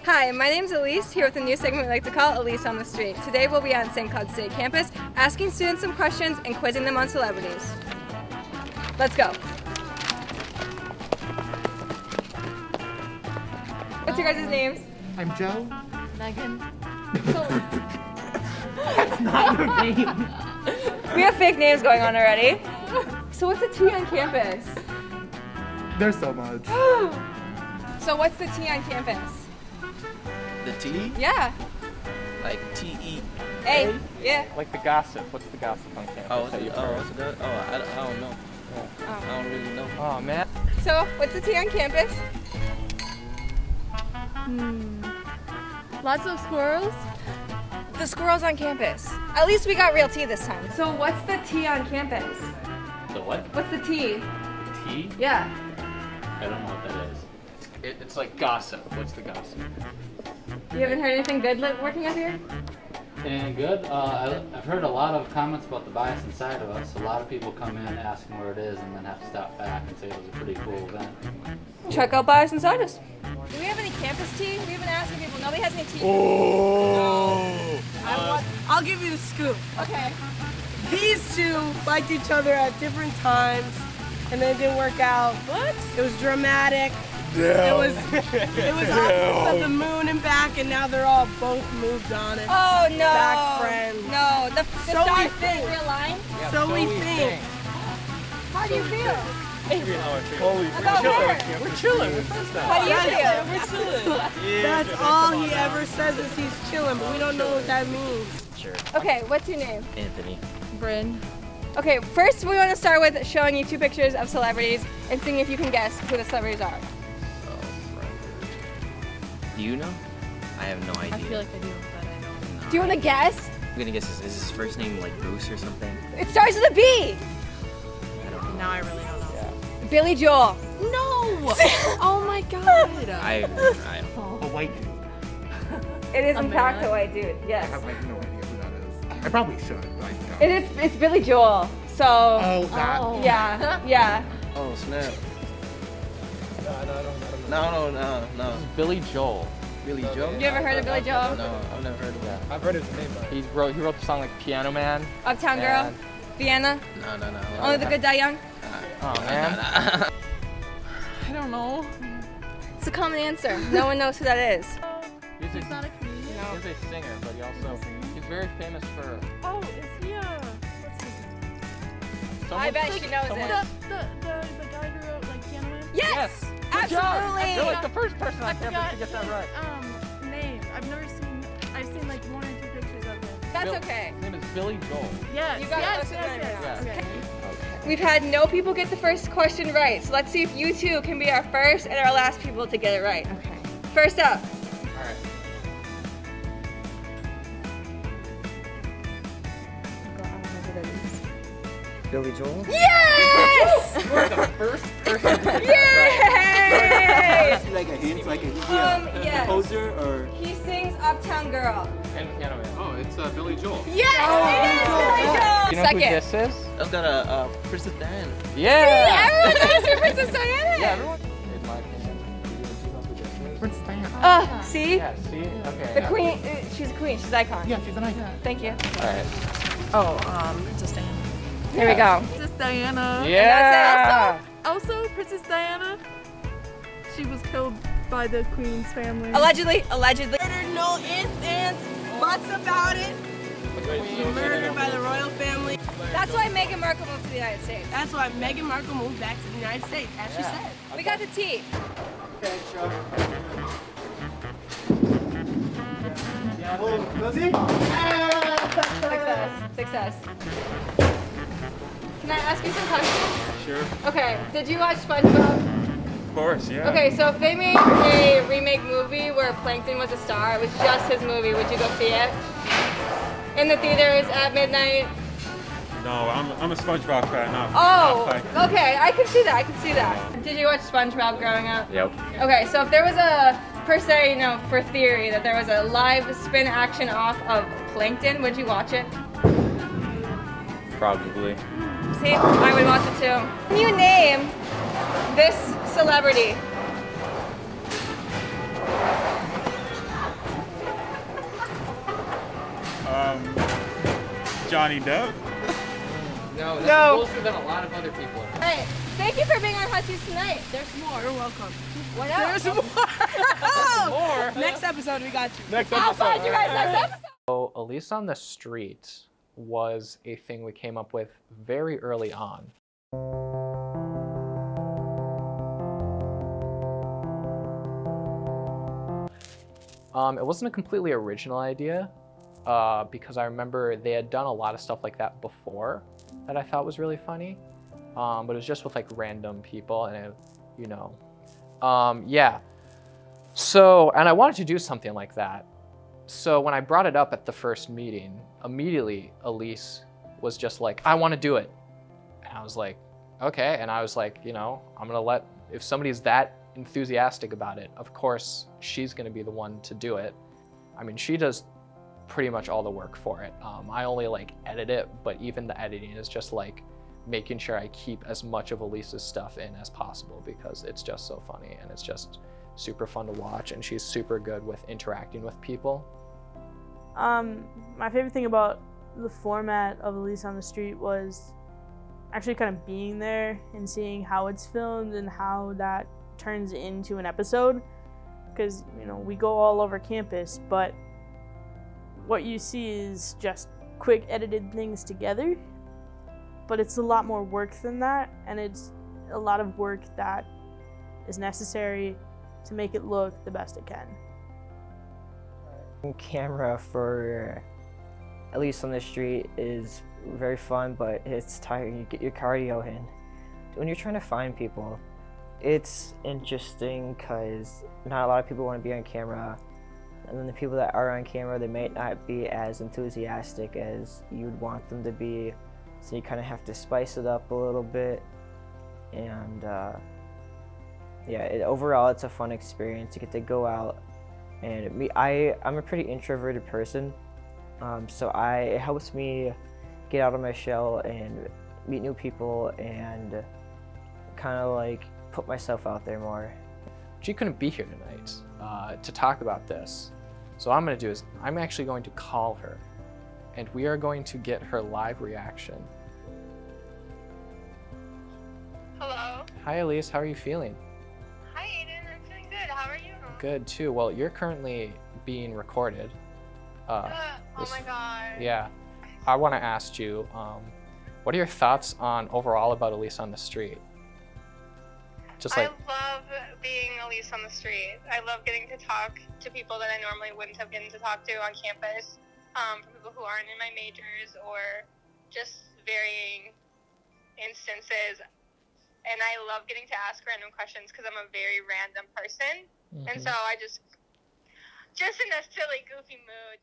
[SPEAKER 4] Hi, my name's Elise, here with a new segment we like to call Elise on the Street. Today we'll be on St. Cloud State campus, asking students some questions and quizzing them on celebrities. Let's go. What's your guys' names?
[SPEAKER 13] I'm Joe.
[SPEAKER 4] Megan.
[SPEAKER 13] That's not your name.
[SPEAKER 4] We have fake names going on already. So what's the T on campus?
[SPEAKER 13] There's so much.
[SPEAKER 4] So what's the T on campus?
[SPEAKER 21] The T?
[SPEAKER 4] Yeah.
[SPEAKER 21] Like T-E.
[SPEAKER 4] A. Yeah.
[SPEAKER 2] Like the gossip. What's the gossip on campus?
[SPEAKER 21] I don't know. I don't really know.
[SPEAKER 2] Oh, man.
[SPEAKER 4] So what's the T on campus? Lots of squirrels?
[SPEAKER 19] The squirrels on campus. At least we got real tea this time.
[SPEAKER 4] So what's the tea on campus?
[SPEAKER 3] The what?
[SPEAKER 4] What's the tea?
[SPEAKER 3] Tea?
[SPEAKER 4] Yeah.
[SPEAKER 3] I don't know what that is. It's like gossip. What's the gossip?
[SPEAKER 4] You haven't heard anything good working up here?
[SPEAKER 12] Anything good? I've heard a lot of comments about the bias inside of us. A lot of people come in asking where it is and then have to stop back and say it was a pretty cool event.
[SPEAKER 19] Check out Bias Inside Us. Do we have any campus tea? We've been asking people. Nobody has any tea.
[SPEAKER 22] Oh.
[SPEAKER 23] I'll give you the scoop.
[SPEAKER 19] Okay.
[SPEAKER 23] These two liked each other at different times, and then it didn't work out.
[SPEAKER 19] What?
[SPEAKER 23] It was dramatic.
[SPEAKER 22] Damn.
[SPEAKER 23] It was opposites of the moon and back, and now they're all both moved on it.
[SPEAKER 19] Oh no.
[SPEAKER 23] Back friends.
[SPEAKER 19] No. The
[SPEAKER 23] So we
[SPEAKER 19] stars
[SPEAKER 23] think.
[SPEAKER 19] didn't realign.
[SPEAKER 23] Yeah, so we think.
[SPEAKER 19] How do you feel?
[SPEAKER 22] Holy
[SPEAKER 19] About her.
[SPEAKER 22] We're chilling. We're friends now.
[SPEAKER 19] How do you feel?
[SPEAKER 23] We're chilling. That's all he ever says is he's chilling, but we don't know what that means.
[SPEAKER 6] Sure.
[SPEAKER 19] Okay, what's your name?
[SPEAKER 6] Anthony.
[SPEAKER 19] Bryn. Okay, first we want to start with showing you 2 pictures of celebrities and seeing if you can guess who the celebrities are.
[SPEAKER 6] Do you know? I have no idea.
[SPEAKER 19] I feel like I do, but I don't. Do you want to guess?
[SPEAKER 6] I'm gonna guess is his first name like Bruce or something?
[SPEAKER 19] It starts with a B.
[SPEAKER 6] I don't know.
[SPEAKER 23] Now I really don't know.
[SPEAKER 19] Billy Joel.
[SPEAKER 23] No! Oh my god.
[SPEAKER 6] I don't.
[SPEAKER 22] A white dude.
[SPEAKER 19] It is in fact a white dude.
[SPEAKER 22] I
[SPEAKER 19] Yes.
[SPEAKER 22] have like no idea who that is. I probably should. Like,
[SPEAKER 19] It's Billy Joel. So.
[SPEAKER 22] Oh, that.
[SPEAKER 19] Yeah. Yeah.
[SPEAKER 21] Oh snap. No.
[SPEAKER 2] Billy Joel.
[SPEAKER 21] Billy Joel?
[SPEAKER 19] You ever heard of Billy Joel?
[SPEAKER 21] No, I've never heard of that.
[SPEAKER 22] I've heard his name.
[SPEAKER 2] He wrote the song like Piano Man.
[SPEAKER 19] Uptown Girl.
[SPEAKER 2] And-
[SPEAKER 19] Vienna.
[SPEAKER 21] No.
[SPEAKER 19] Only the Good Die Young.
[SPEAKER 2] Oh man.
[SPEAKER 19] I don't know. It's a common answer. No one knows who that is.
[SPEAKER 2] He's not a comedian. He's a singer, but he's very famous for.
[SPEAKER 23] Oh, is he what's his name?
[SPEAKER 19] I bet she knows
[SPEAKER 2] someone-
[SPEAKER 19] it.
[SPEAKER 23] The guy who wrote like Piano Man?
[SPEAKER 19] Yes!
[SPEAKER 2] Good job.
[SPEAKER 19] Absolutely!
[SPEAKER 2] You're like the first person on campus to get that right.
[SPEAKER 23] Name. I've seen like 1 or 2 pictures of him.
[SPEAKER 19] That's okay.
[SPEAKER 2] His name is Billy Joel.
[SPEAKER 23] Yes,
[SPEAKER 19] You got
[SPEAKER 23] yes,
[SPEAKER 19] most of
[SPEAKER 23] yes,
[SPEAKER 19] them.
[SPEAKER 23] yes.
[SPEAKER 2] Yeah.
[SPEAKER 23] Okay.
[SPEAKER 19] We've had no people get the first question right, so let's see if you two can be our first and our last people to get it right. Okay. First up.
[SPEAKER 2] All right.
[SPEAKER 6] Billy Joel?
[SPEAKER 19] Yes!
[SPEAKER 2] You're the first person to get
[SPEAKER 19] Yay!
[SPEAKER 24] Like a hint, like a
[SPEAKER 19] Yes.
[SPEAKER 24] composer, or
[SPEAKER 19] He sings Uptown Girl.
[SPEAKER 2] And Piano Man.
[SPEAKER 22] Oh, it's Billy Joel.
[SPEAKER 19] Yes! It is Billy Joel!
[SPEAKER 2] You know
[SPEAKER 19] Second.
[SPEAKER 2] who this is?
[SPEAKER 21] I've got a Princess Diana.
[SPEAKER 2] Yeah.
[SPEAKER 19] Everyone knows who Princess Diana is.
[SPEAKER 2] Yeah, everyone. In my opinion, do you know who this is?
[SPEAKER 22] Princess Diana.
[SPEAKER 19] See?
[SPEAKER 2] Yeah. See. Okay.
[SPEAKER 19] The queen, she's a queen, she's an icon.
[SPEAKER 22] Yeah, she's an icon.
[SPEAKER 19] Thank you.
[SPEAKER 2] All right.
[SPEAKER 23] Oh, Princess Diana.
[SPEAKER 19] Here we go.
[SPEAKER 23] Princess Diana.
[SPEAKER 2] Yeah.
[SPEAKER 23] Also, Princess Diana, she was killed by the Queen's family.
[SPEAKER 19] Allegedly.
[SPEAKER 23] No ifs, ands, buts about it. She was murdered by the royal family.
[SPEAKER 19] That's why Meghan Markle moved to the United States.
[SPEAKER 23] That's why Meghan Markle moved back to the United States, as she said.
[SPEAKER 19] We got the tea. Success. Can I ask you some questions?
[SPEAKER 22] Sure.
[SPEAKER 19] Okay, did you watch SpongeBob?
[SPEAKER 22] Of course, yeah.
[SPEAKER 19] Okay, so if they made a remake movie where Plankton was a star, it was just his movie, would you go see it? In the theaters at midnight?
[SPEAKER 22] No, I'm a SpongeBob fan, not
[SPEAKER 19] Oh, okay, I can see that. Did you watch SpongeBob growing up?
[SPEAKER 8] Yep.
[SPEAKER 19] Okay, so if there was a, per se, for theory, that there was a live spin action off of Plankton, would you watch it?
[SPEAKER 8] Probably.
[SPEAKER 19] See, I would watch it too. Can you name this celebrity?
[SPEAKER 22] Johnny Depp.
[SPEAKER 2] No, that's
[SPEAKER 19] No.
[SPEAKER 2] closer than a lot of other people.
[SPEAKER 19] Hey, thank you for being on Huskies Tonight.
[SPEAKER 23] There's more. You're welcome.
[SPEAKER 19] What else?
[SPEAKER 23] There's more.
[SPEAKER 2] More.
[SPEAKER 23] Next episode, we got you.
[SPEAKER 2] Next
[SPEAKER 19] I'll find you guys next episode.
[SPEAKER 2] So, Elise on the Street was a thing we came up with very early on. It wasn't a completely original idea because I remember they had done a lot of stuff like that before that I thought was really funny, but it was just with like random people and it, yeah. So, and I wanted to do something like that. So when I brought it up at the first meeting, immediately Elise was just like, I want to do it. And I was like, okay. And I was like, you know, I'm going to let, if somebody's that enthusiastic about it, of course she's going to be the one to do it. I mean, she does pretty much all the work for it. I only like edit it, but even the editing is just like making sure I keep as much of Elise's stuff in as possible because it's just so funny and it's just super fun to watch, and she's super good with interacting with people.
[SPEAKER 5] My favorite thing about the format of Elise on the Street was actually kind of being there and seeing how it's filmed and how that turns into an episode. Because, you know, we go all over campus, but what you see is just quick edited things together. But it's a lot more work than that, and it's a lot of work that is necessary to make it look the best it can.
[SPEAKER 6] Camera for at least on the street is very fun, but it's tiring. You get your cardio in. When you're trying to find people, it's interesting because not a lot of people want to be on camera, and then the people that are on camera, they may not be as enthusiastic as you'd want them to be, so you kind of have to spice it up a little bit. And yeah, overall it's a fun experience to get to go out. And I'm a pretty introverted person, so it helps me get out of my shell and meet new people and kind of like put myself out there more.
[SPEAKER 2] She couldn't be here tonight to talk about this. So what I'm going to do is I'm actually going to call her, and we are going to get her live reaction.
[SPEAKER 19] Hello.
[SPEAKER 2] Hi Elise, how are you feeling?
[SPEAKER 19] Hi Aiden, I'm feeling good. How are you?
[SPEAKER 2] Good too. Well, you're currently being recorded.
[SPEAKER 19] Oh my god.
[SPEAKER 2] Yeah. I want to ask you, what are your thoughts on overall about Elise on the Street? Just like,
[SPEAKER 19] I love being Elise on the Street. I love getting to talk to people that I normally wouldn't have gotten to talk to on campus, from people who aren't in my majors or just varying instances. And I love getting to ask random questions because I'm a very random person. And so I just in a silly, goofy mood.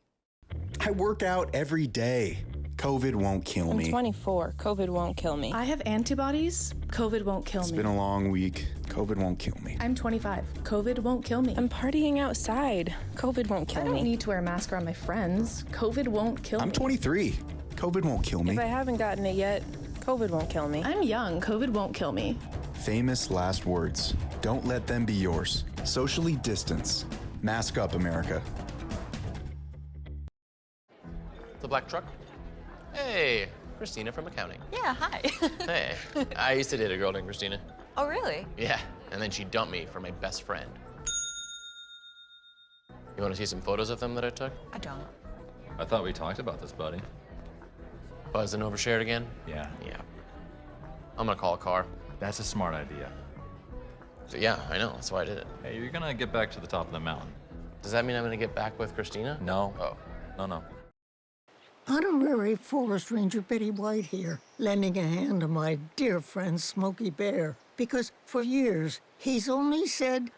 [SPEAKER 10] I work out every day. COVID won't kill me.
[SPEAKER 15] I'm 24. COVID won't kill me. I have antibodies. COVID won't kill me.
[SPEAKER 10] It's been a long week. COVID won't kill me.
[SPEAKER 15] I'm 25. COVID won't kill me. I'm partying outside. COVID won't kill me. I don't need to wear a mask around my friends. COVID won't kill me.
[SPEAKER 10] I'm 23. COVID won't kill me.
[SPEAKER 15] If I haven't gotten it yet, COVID won't kill me. I'm young. COVID won't kill me.
[SPEAKER 10] Famous last words. Don't let them be yours. Socially distance. Mask up, America.
[SPEAKER 16] The black truck? Hey, Christina from accounting.
[SPEAKER 24] Yeah, hi.
[SPEAKER 16] Hey, I used to date a girl named Christina.
[SPEAKER 24] Oh, really?
[SPEAKER 16] Yeah, and then she dumped me for my best friend. You want to see some photos of them that I took?
[SPEAKER 24] I don't.
[SPEAKER 25] I thought we talked about this, buddy.
[SPEAKER 16] Buzz and overshared again?
[SPEAKER 25] Yeah.
[SPEAKER 16] Yeah. I'm gonna call a car.
[SPEAKER 25] That's a smart idea.
[SPEAKER 16] So, yeah, I know, that's why I did it.
[SPEAKER 25] Hey, you're gonna get back to the top of the mountain.
[SPEAKER 16] Does that mean I'm gonna get back with Christina?
[SPEAKER 25] No.
[SPEAKER 16] Oh.
[SPEAKER 25] No.
[SPEAKER 26] Honorary Forest Ranger Betty White here, lending a hand to my dear friend Smokey Bear, because for years he's only said,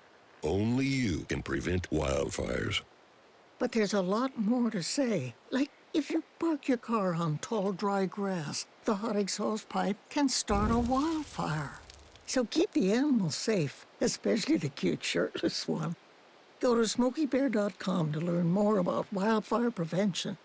[SPEAKER 27] only you can prevent wildfires.
[SPEAKER 26] But there's a lot more to say. Like, if you park your car on tall, dry grass, the hot exhaust pipe can start a wildfire. So keep the animals safe, especially the cute shirtless one. Go to SmokeyBear.com to learn more about wildfire prevention.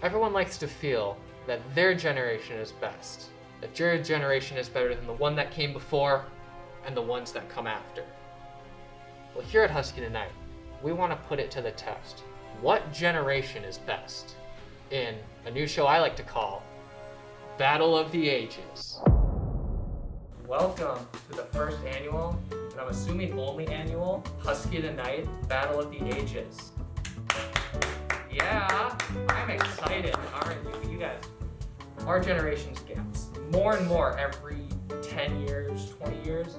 [SPEAKER 2] everyone likes to feel that their generation is best, that your generation is better than the one that came before and the ones that come after. Well, here at Husky Tonight, we want to put it to the test. What generation is best? In a new show I like to call Battle of the Ages. Welcome to the first annual, and I'm assuming only annual, Husky Tonight Battle of the Ages. Yeah. Yeah, I'm excited. All right, you guys. Our generation's gaps. More and more every 10 years, 20 years,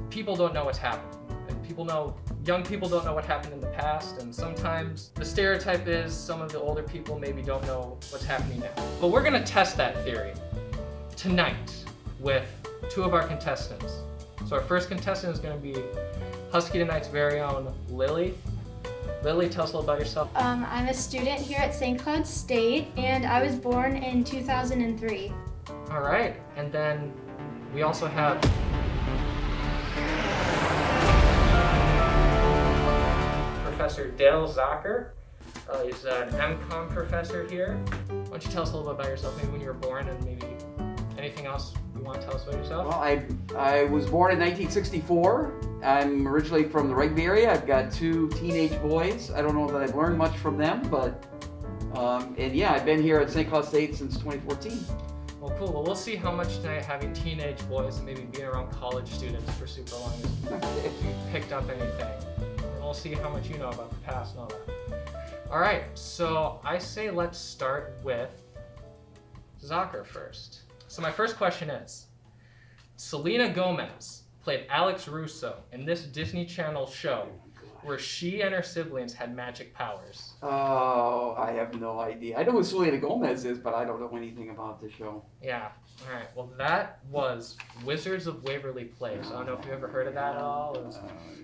[SPEAKER 2] people don't know what's happening. And young people don't know what happened in the past, and sometimes the stereotype is some of the older people maybe don't know what's happening now. But we're gonna test that theory tonight with two of our contestants. So our first contestant is gonna be Husky Tonight's very own Lily. Lily, tell us a little about yourself.
[SPEAKER 1] I'm a student here at St. Cloud State, and I was born in 2003.
[SPEAKER 2] All right, and then we also have Professor Dale Zocker. He's an MCOM professor here. Why don't you tell us a little bit about yourself, maybe when you were born, and maybe anything else you want to tell us about yourself?
[SPEAKER 9] Well, I was born in 1964. I'm originally from the Rugby area. I've got two teenage boys. I don't know that I've learned much from them, but and yeah, I've been here at St. Cloud State since 2014.
[SPEAKER 2] Well, cool. Well, we'll see how much tonight having teenage boys and maybe being around college students for super long if you picked up anything. And we'll see how much you know about the past and all that. All right, so I say let's start with Zocker first. So my first question is, Selena Gomez played Alex Russo in this Disney Channel show where she and her siblings had magic powers.
[SPEAKER 9] Oh, I have no idea. I know who Selena Gomez is, but I don't know anything about the show.
[SPEAKER 2] Yeah. All right. Well, that was Wizards of Waverly Place. I don't know if you ever heard of that at all. It was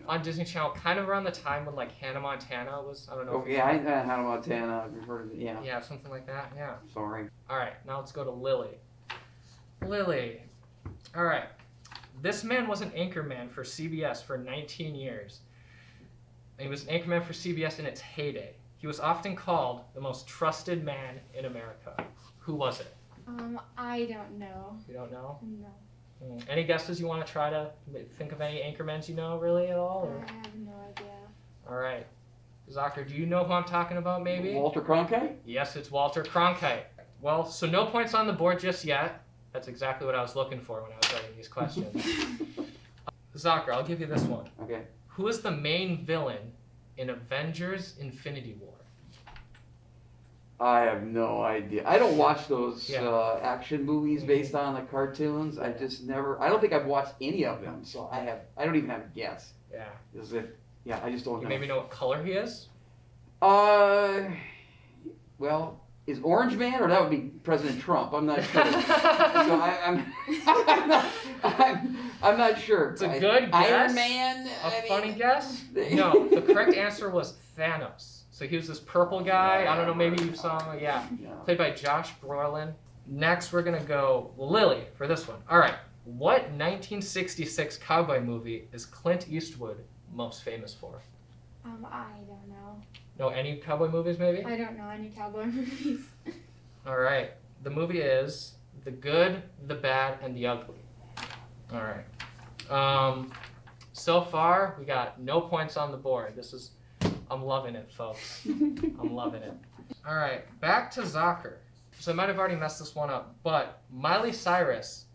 [SPEAKER 2] on Disney Channel, kind of around the time when like Hannah Montana was. I don't know.
[SPEAKER 9] Oh, yeah, I know Hannah Montana. I've heard of it. Yeah.
[SPEAKER 2] Yeah, something like that. Yeah.
[SPEAKER 9] Sorry.
[SPEAKER 2] All right. Now let's go to Lily. Lily. All right. This man was an anchorman for CBS for 19 years. He was an anchorman for CBS in its heyday. He was often called the most trusted man in America. Who was it?
[SPEAKER 1] I don't know.
[SPEAKER 2] You don't know?
[SPEAKER 1] No.
[SPEAKER 2] Any guesses you want to try to think of any anchormans you know really at all? Or?
[SPEAKER 1] I have no idea.
[SPEAKER 2] All right. Zocker, do you know who I'm talking about maybe?
[SPEAKER 9] Walter Cronkite?
[SPEAKER 2] Yes, it's Walter Cronkite. Well, so no points on the board just yet. That's exactly what I was looking for when I was writing these questions. Zocker, I'll give you this one.
[SPEAKER 9] Okay.
[SPEAKER 2] Who is the main villain in Avengers Infinity War?
[SPEAKER 9] I have no idea. I don't watch those action movies based on the cartoons. I just never. I don't think I've watched any of them, so I don't even have a guess.
[SPEAKER 2] Yeah.
[SPEAKER 9] Is it? Yeah, I just don't know.
[SPEAKER 2] You maybe know what color he is?
[SPEAKER 9] Well, is Orange Man or that would be President Trump? I'm not sure. So I'm not sure.
[SPEAKER 2] It's a good guess.
[SPEAKER 9] Iron Man.
[SPEAKER 2] Funny guess? No, the correct answer was Thanos. So he was this purple guy. I don't know, maybe you saw him. Yeah. Played by Josh Brolin. Next, we're going to go Lily for this one. All right. What 1966 cowboy movie is Clint Eastwood most famous for?
[SPEAKER 1] I don't know.
[SPEAKER 2] Know any cowboy movies, maybe?
[SPEAKER 1] I don't know any cowboy movies.
[SPEAKER 2] All right. The movie is The Good, the Bad, and the Ugly. All right. So far, we got no points on the board. I'm loving it, folks. I'm loving it. All right. Back to Zocker. So I might have already messed this one up, but Miley Cyrus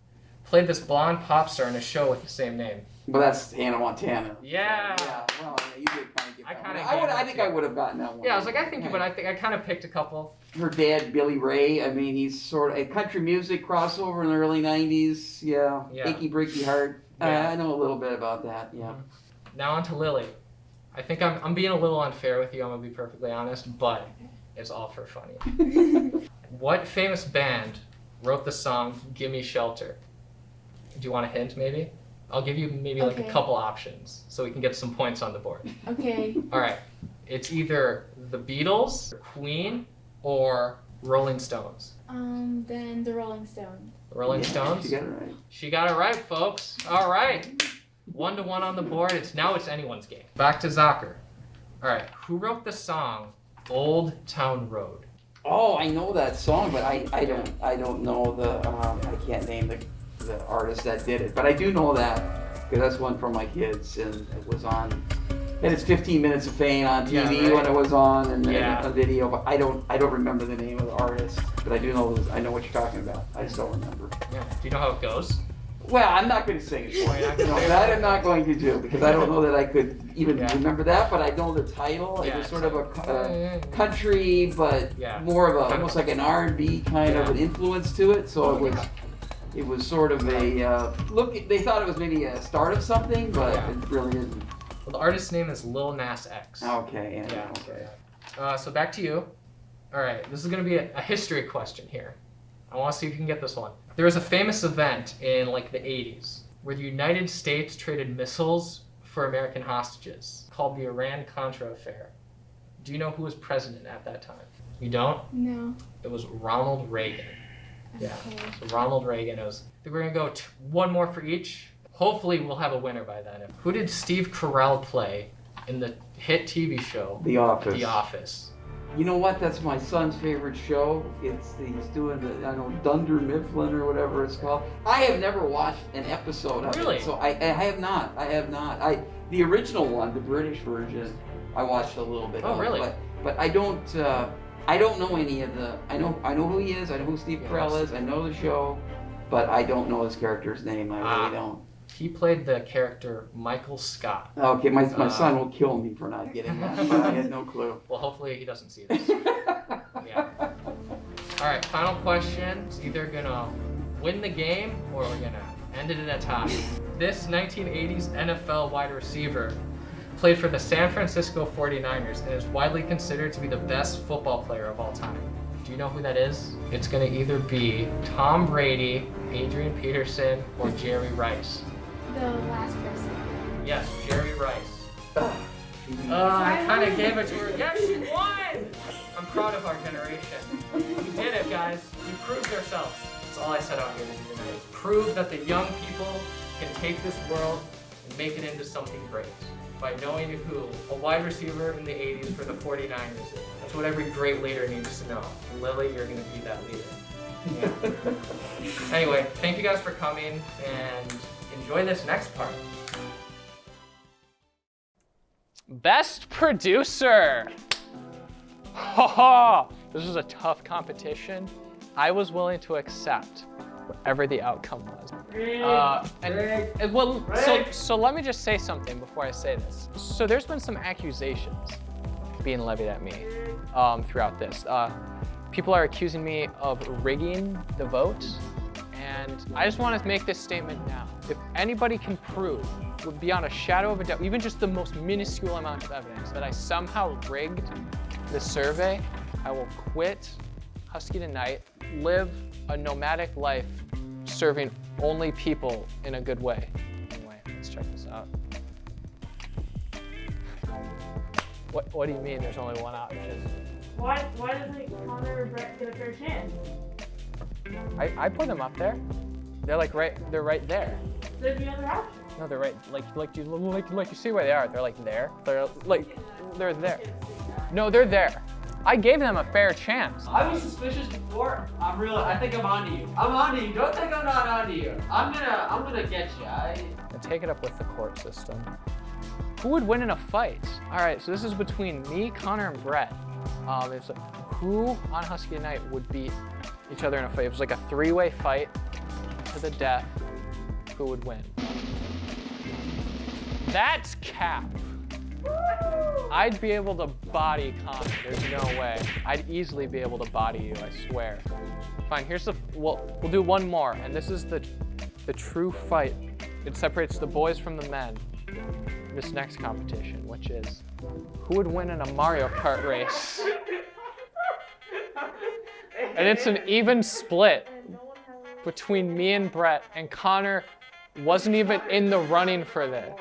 [SPEAKER 2] played this blonde pop star in a show with the same name.
[SPEAKER 9] But that's Hannah Montana.
[SPEAKER 2] Yeah.
[SPEAKER 9] Yeah. Well, you did kind of get that one.
[SPEAKER 2] I
[SPEAKER 9] I think I would have gotten that one.
[SPEAKER 2] Yeah, I was like, I think you would. I think I kind of picked a couple.
[SPEAKER 9] Her dad, Billy Ray. I mean, he's sort of a country music crossover in the early '90s. Yeah. Achy Breaky Heart.
[SPEAKER 2] Yeah.
[SPEAKER 9] I know a little bit about that. Yeah.
[SPEAKER 2] Now on to Lily. I think I'm being a little unfair with you. I'm gonna be perfectly honest, but it's all for funny. What famous band wrote the song "Gimme Shelter"? Do you want a hint, maybe? I'll give you maybe like a couple options so we can get some points on the board.
[SPEAKER 1] Okay.
[SPEAKER 2] All right. It's either the Beatles, Queen, or Rolling Stones.
[SPEAKER 1] Then the Rolling Stones.
[SPEAKER 2] The Rolling Stones?
[SPEAKER 9] She got it right.
[SPEAKER 2] She got it right, folks. All right. 1-1 on the board. Now it's anyone's game. Back to Zocker. All right. Who wrote the song "Old Town Road"?
[SPEAKER 9] Oh, I know that song, but I don't know the I can't name the artist that did it, but I do know that because that's one from my kids, and it was on. And it's 15 Minutes of Fame on TV when it was on, and a video. But I don't remember the name of the artist, but I do know. I know what you're talking about. I just don't remember.
[SPEAKER 2] Yeah. Do you know how it goes?
[SPEAKER 9] Well, I'm not going to sing it for you.
[SPEAKER 3] You're not gonna
[SPEAKER 9] No,
[SPEAKER 3] sing it?
[SPEAKER 9] that I'm not going to do because I don't know that I could even
[SPEAKER 3] Yeah.
[SPEAKER 9] remember that. But I know the title.
[SPEAKER 3] Yeah,
[SPEAKER 9] It was
[SPEAKER 3] it's
[SPEAKER 9] sort of
[SPEAKER 3] like-
[SPEAKER 9] a country, but
[SPEAKER 3] Yeah.
[SPEAKER 9] more of a almost like an R&B kind of
[SPEAKER 3] Yeah.
[SPEAKER 9] an influence to it. So it was sort of a look. They thought it was maybe a start of something, but
[SPEAKER 3] Yeah.
[SPEAKER 9] it really isn't.
[SPEAKER 3] Well, the artist's name is Lil Nas X.
[SPEAKER 9] Okay.
[SPEAKER 3] Yeah.
[SPEAKER 9] Okay.
[SPEAKER 3] So back to you. All right, this is going to be a history question here. I want to see if you can get this one. There was a famous event in like the 80s where the United States traded missiles for American hostages called the Iran-Contra affair. Do you know who was president at that time? You don't?
[SPEAKER 1] No.
[SPEAKER 3] It was Ronald Reagan. Yeah,
[SPEAKER 1] Okay.
[SPEAKER 3] so Ronald Reagan. I think we're going to go one more for each. Hopefully we'll have a winner by then. Who did Steve Carell play in the hit TV show
[SPEAKER 9] The Office.
[SPEAKER 3] The Office?
[SPEAKER 9] You know what? That's my son's favorite show. He's doing the Dunder Mifflin or whatever it's called. I have never watched an episode of
[SPEAKER 3] Really?
[SPEAKER 9] it, so I have not. The original one, the British version, I watched a little bit.
[SPEAKER 3] Oh,
[SPEAKER 9] of,
[SPEAKER 3] really?
[SPEAKER 9] But I don't know any of the. I know who he is. I know who Steve Carell is. I know the show, but I don't know his character's name. I really don't.
[SPEAKER 3] He played the character Michael Scott.
[SPEAKER 9] Okay, my son will kill me for not getting that. But I had no clue.
[SPEAKER 3] Well, hopefully he doesn't see this. Yeah. All right, final question. It's either gonna win the game or we're gonna end it in a tie. This 1980s NFL wide receiver played for the San Francisco 49ers and is widely considered to be the best football player of all time. Do you know who that is? It's gonna either be Tom Brady, Adrian Peterson, or Jerry Rice.
[SPEAKER 1] The last person.
[SPEAKER 3] Yes, Jerry Rice. I kind of gave it to her. Yes, she won! I'm proud of our generation. We did it, guys. We proved ourselves. That's all I set out here to do tonight. Is prove that the young people can take this world and make it into something great by knowing who a wide receiver in the 80s for the 49ers is. That's what every great leader needs to know. And Lily, you're going to be that leader. Yeah. Anyway, thank you guys for coming and enjoy this next part. Best producer. This was a tough competition. I was willing to accept whatever the outcome was. So let me just say something before I say this. So there's been some accusations being levied at me throughout this. People are accusing me of rigging the vote, and I just want to make this statement now. If anybody can prove, would be on a shadow of a doubt, even just the most minuscule amount of evidence, that I somehow rigged the survey, I will quit HuskyTonight, live a nomadic life, serving only people in a good way. Anyway, let's check this out. What do you mean there's only one option?
[SPEAKER 5] Why doesn't Connor or Brett get a fair chance?
[SPEAKER 3] I put them up there. They're like they're right there.
[SPEAKER 5] There's the other option.
[SPEAKER 3] No, they're right. Like you see where they are. They're like there. They're there. No, they're there. I gave them a fair chance.
[SPEAKER 7] I was suspicious before. I think I'm onto you. I'm onto you. Don't think I'm not onto you. I'm gonna get you.
[SPEAKER 3] And take it up with the court system. Who would win in a fight? All right, so this is between me, Connor, and Brett. It's like, who on HuskyTonight would beat each other in a fight? It was like a three-way fight to the death. Who would win? That's cap. I'd be able to body Connor. There's no way. I'd easily be able to body you, I swear. Fine, we'll do one more, and this is the true fight. It separates the boys from the men. This next competition, which is who would win in a Mario Kart race? And it's an even split between me and Brett, and Connor wasn't even in the running for this.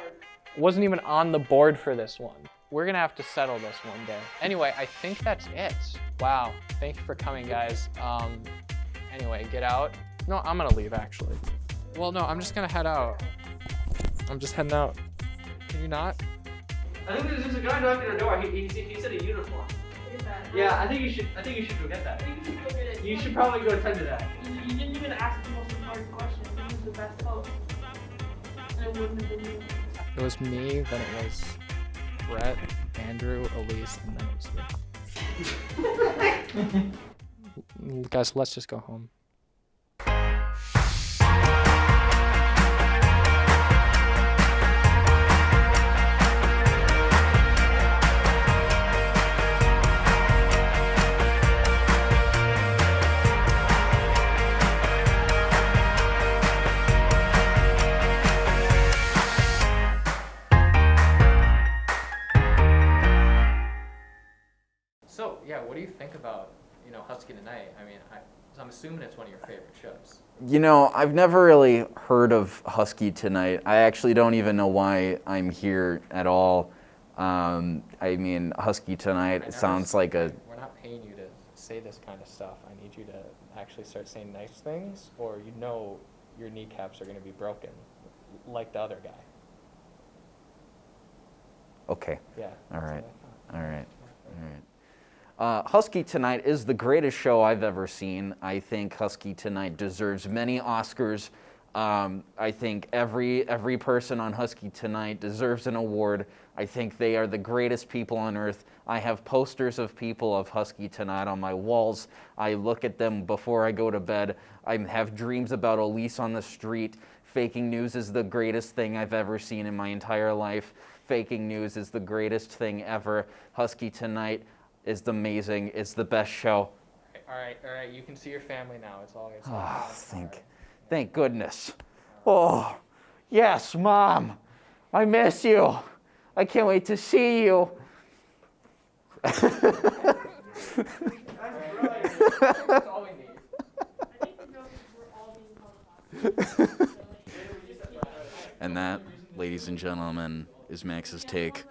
[SPEAKER 3] Wasn't even on the board for this one. We're gonna have to settle this one day. Anyway, I think that's it. Wow, thank you for coming, guys. Anyway, get out. No, I'm gonna leave, actually. Well, no, I'm just gonna head out. I'm just heading out. Can you not?
[SPEAKER 7] I think there's a guy knocking on the door. He said a uniform. Yeah, I think you should go get that. You should probably go attend to that.
[SPEAKER 5] You didn't even ask the most important question. Who was the best host? And it wouldn't have been you.
[SPEAKER 3] It was me, then it was Brett, Andrew, Elise, and then it was me. Guys, let's just go home.
[SPEAKER 2] what do you think about, Husky Tonight? I mean, I'm assuming it's one of your favorite shows.
[SPEAKER 8] I've never really heard of Husky Tonight. I actually don't even know why I'm here at all. I mean, Husky Tonight, it sounds like a...
[SPEAKER 2] We're not paying you to say this kind of stuff. I need you to actually start saying nice things, or your kneecaps are going to be broken, like the other guy.
[SPEAKER 8] Okay.
[SPEAKER 2] Yeah.
[SPEAKER 8] All right. Husky Tonight is the greatest show I've ever seen. I think Husky Tonight deserves many Oscars. I think every person on Husky Tonight deserves an award. I think they are the greatest people on earth. I have posters of people of Husky Tonight on my walls. I look at them before I go to bed. I have dreams about Elise on the street. Faking news is the greatest thing I've ever seen in my entire life. Faking news is the greatest thing ever. Husky Tonight is amazing. It's the best show.
[SPEAKER 2] All right. You can see your family now. It's all.
[SPEAKER 8] Thank goodness. Oh, yes, Mom. I miss you. I can't wait to see you.
[SPEAKER 2] That's all we need.
[SPEAKER 8] And that, ladies and gentlemen, is Max's take.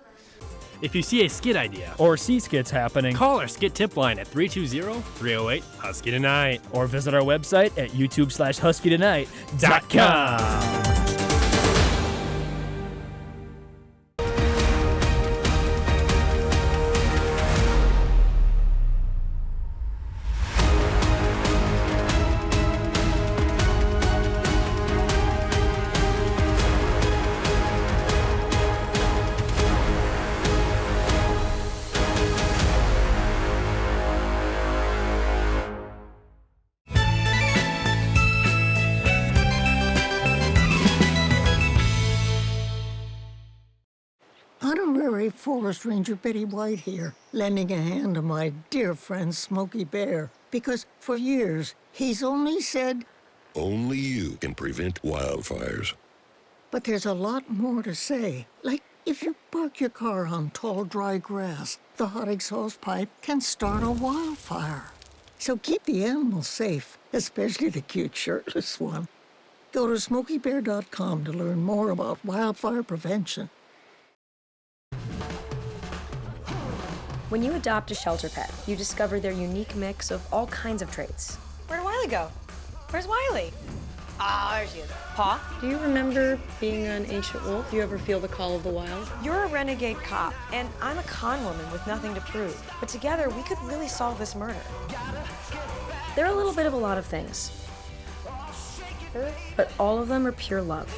[SPEAKER 11] If you see a skit idea or see skits happening, call our skit tip line at 320-308-HuskyTonight or visit our website at youtube.com/HuskyTonight.com.
[SPEAKER 26] Honorary Forest Ranger Betty White here, lending a hand to my dear friend Smokey Bear, because for years he's only said,
[SPEAKER 27] Only you can prevent wildfires.
[SPEAKER 26] But there's a lot more to say. Like, if you park your car on tall, dry grass, the hot exhaust pipe can start a wildfire. So keep the animals safe, especially the cute shirtless one. Go to SmokeyBear.com to learn more about wildfire prevention.
[SPEAKER 13] When you adopt a shelter pet, you discover their unique mix of all kinds of traits.
[SPEAKER 4] Where'd Wiley go? Where's Wiley? Ah, there she is. Paw?
[SPEAKER 14] Do you remember being an ancient wolf? Do you ever feel the call of the wild?
[SPEAKER 4] You're a renegade cop, and I'm a con woman with nothing to prove. But together, we could really solve this murder.
[SPEAKER 13] They're a little bit of a lot of things, but all of them are pure love.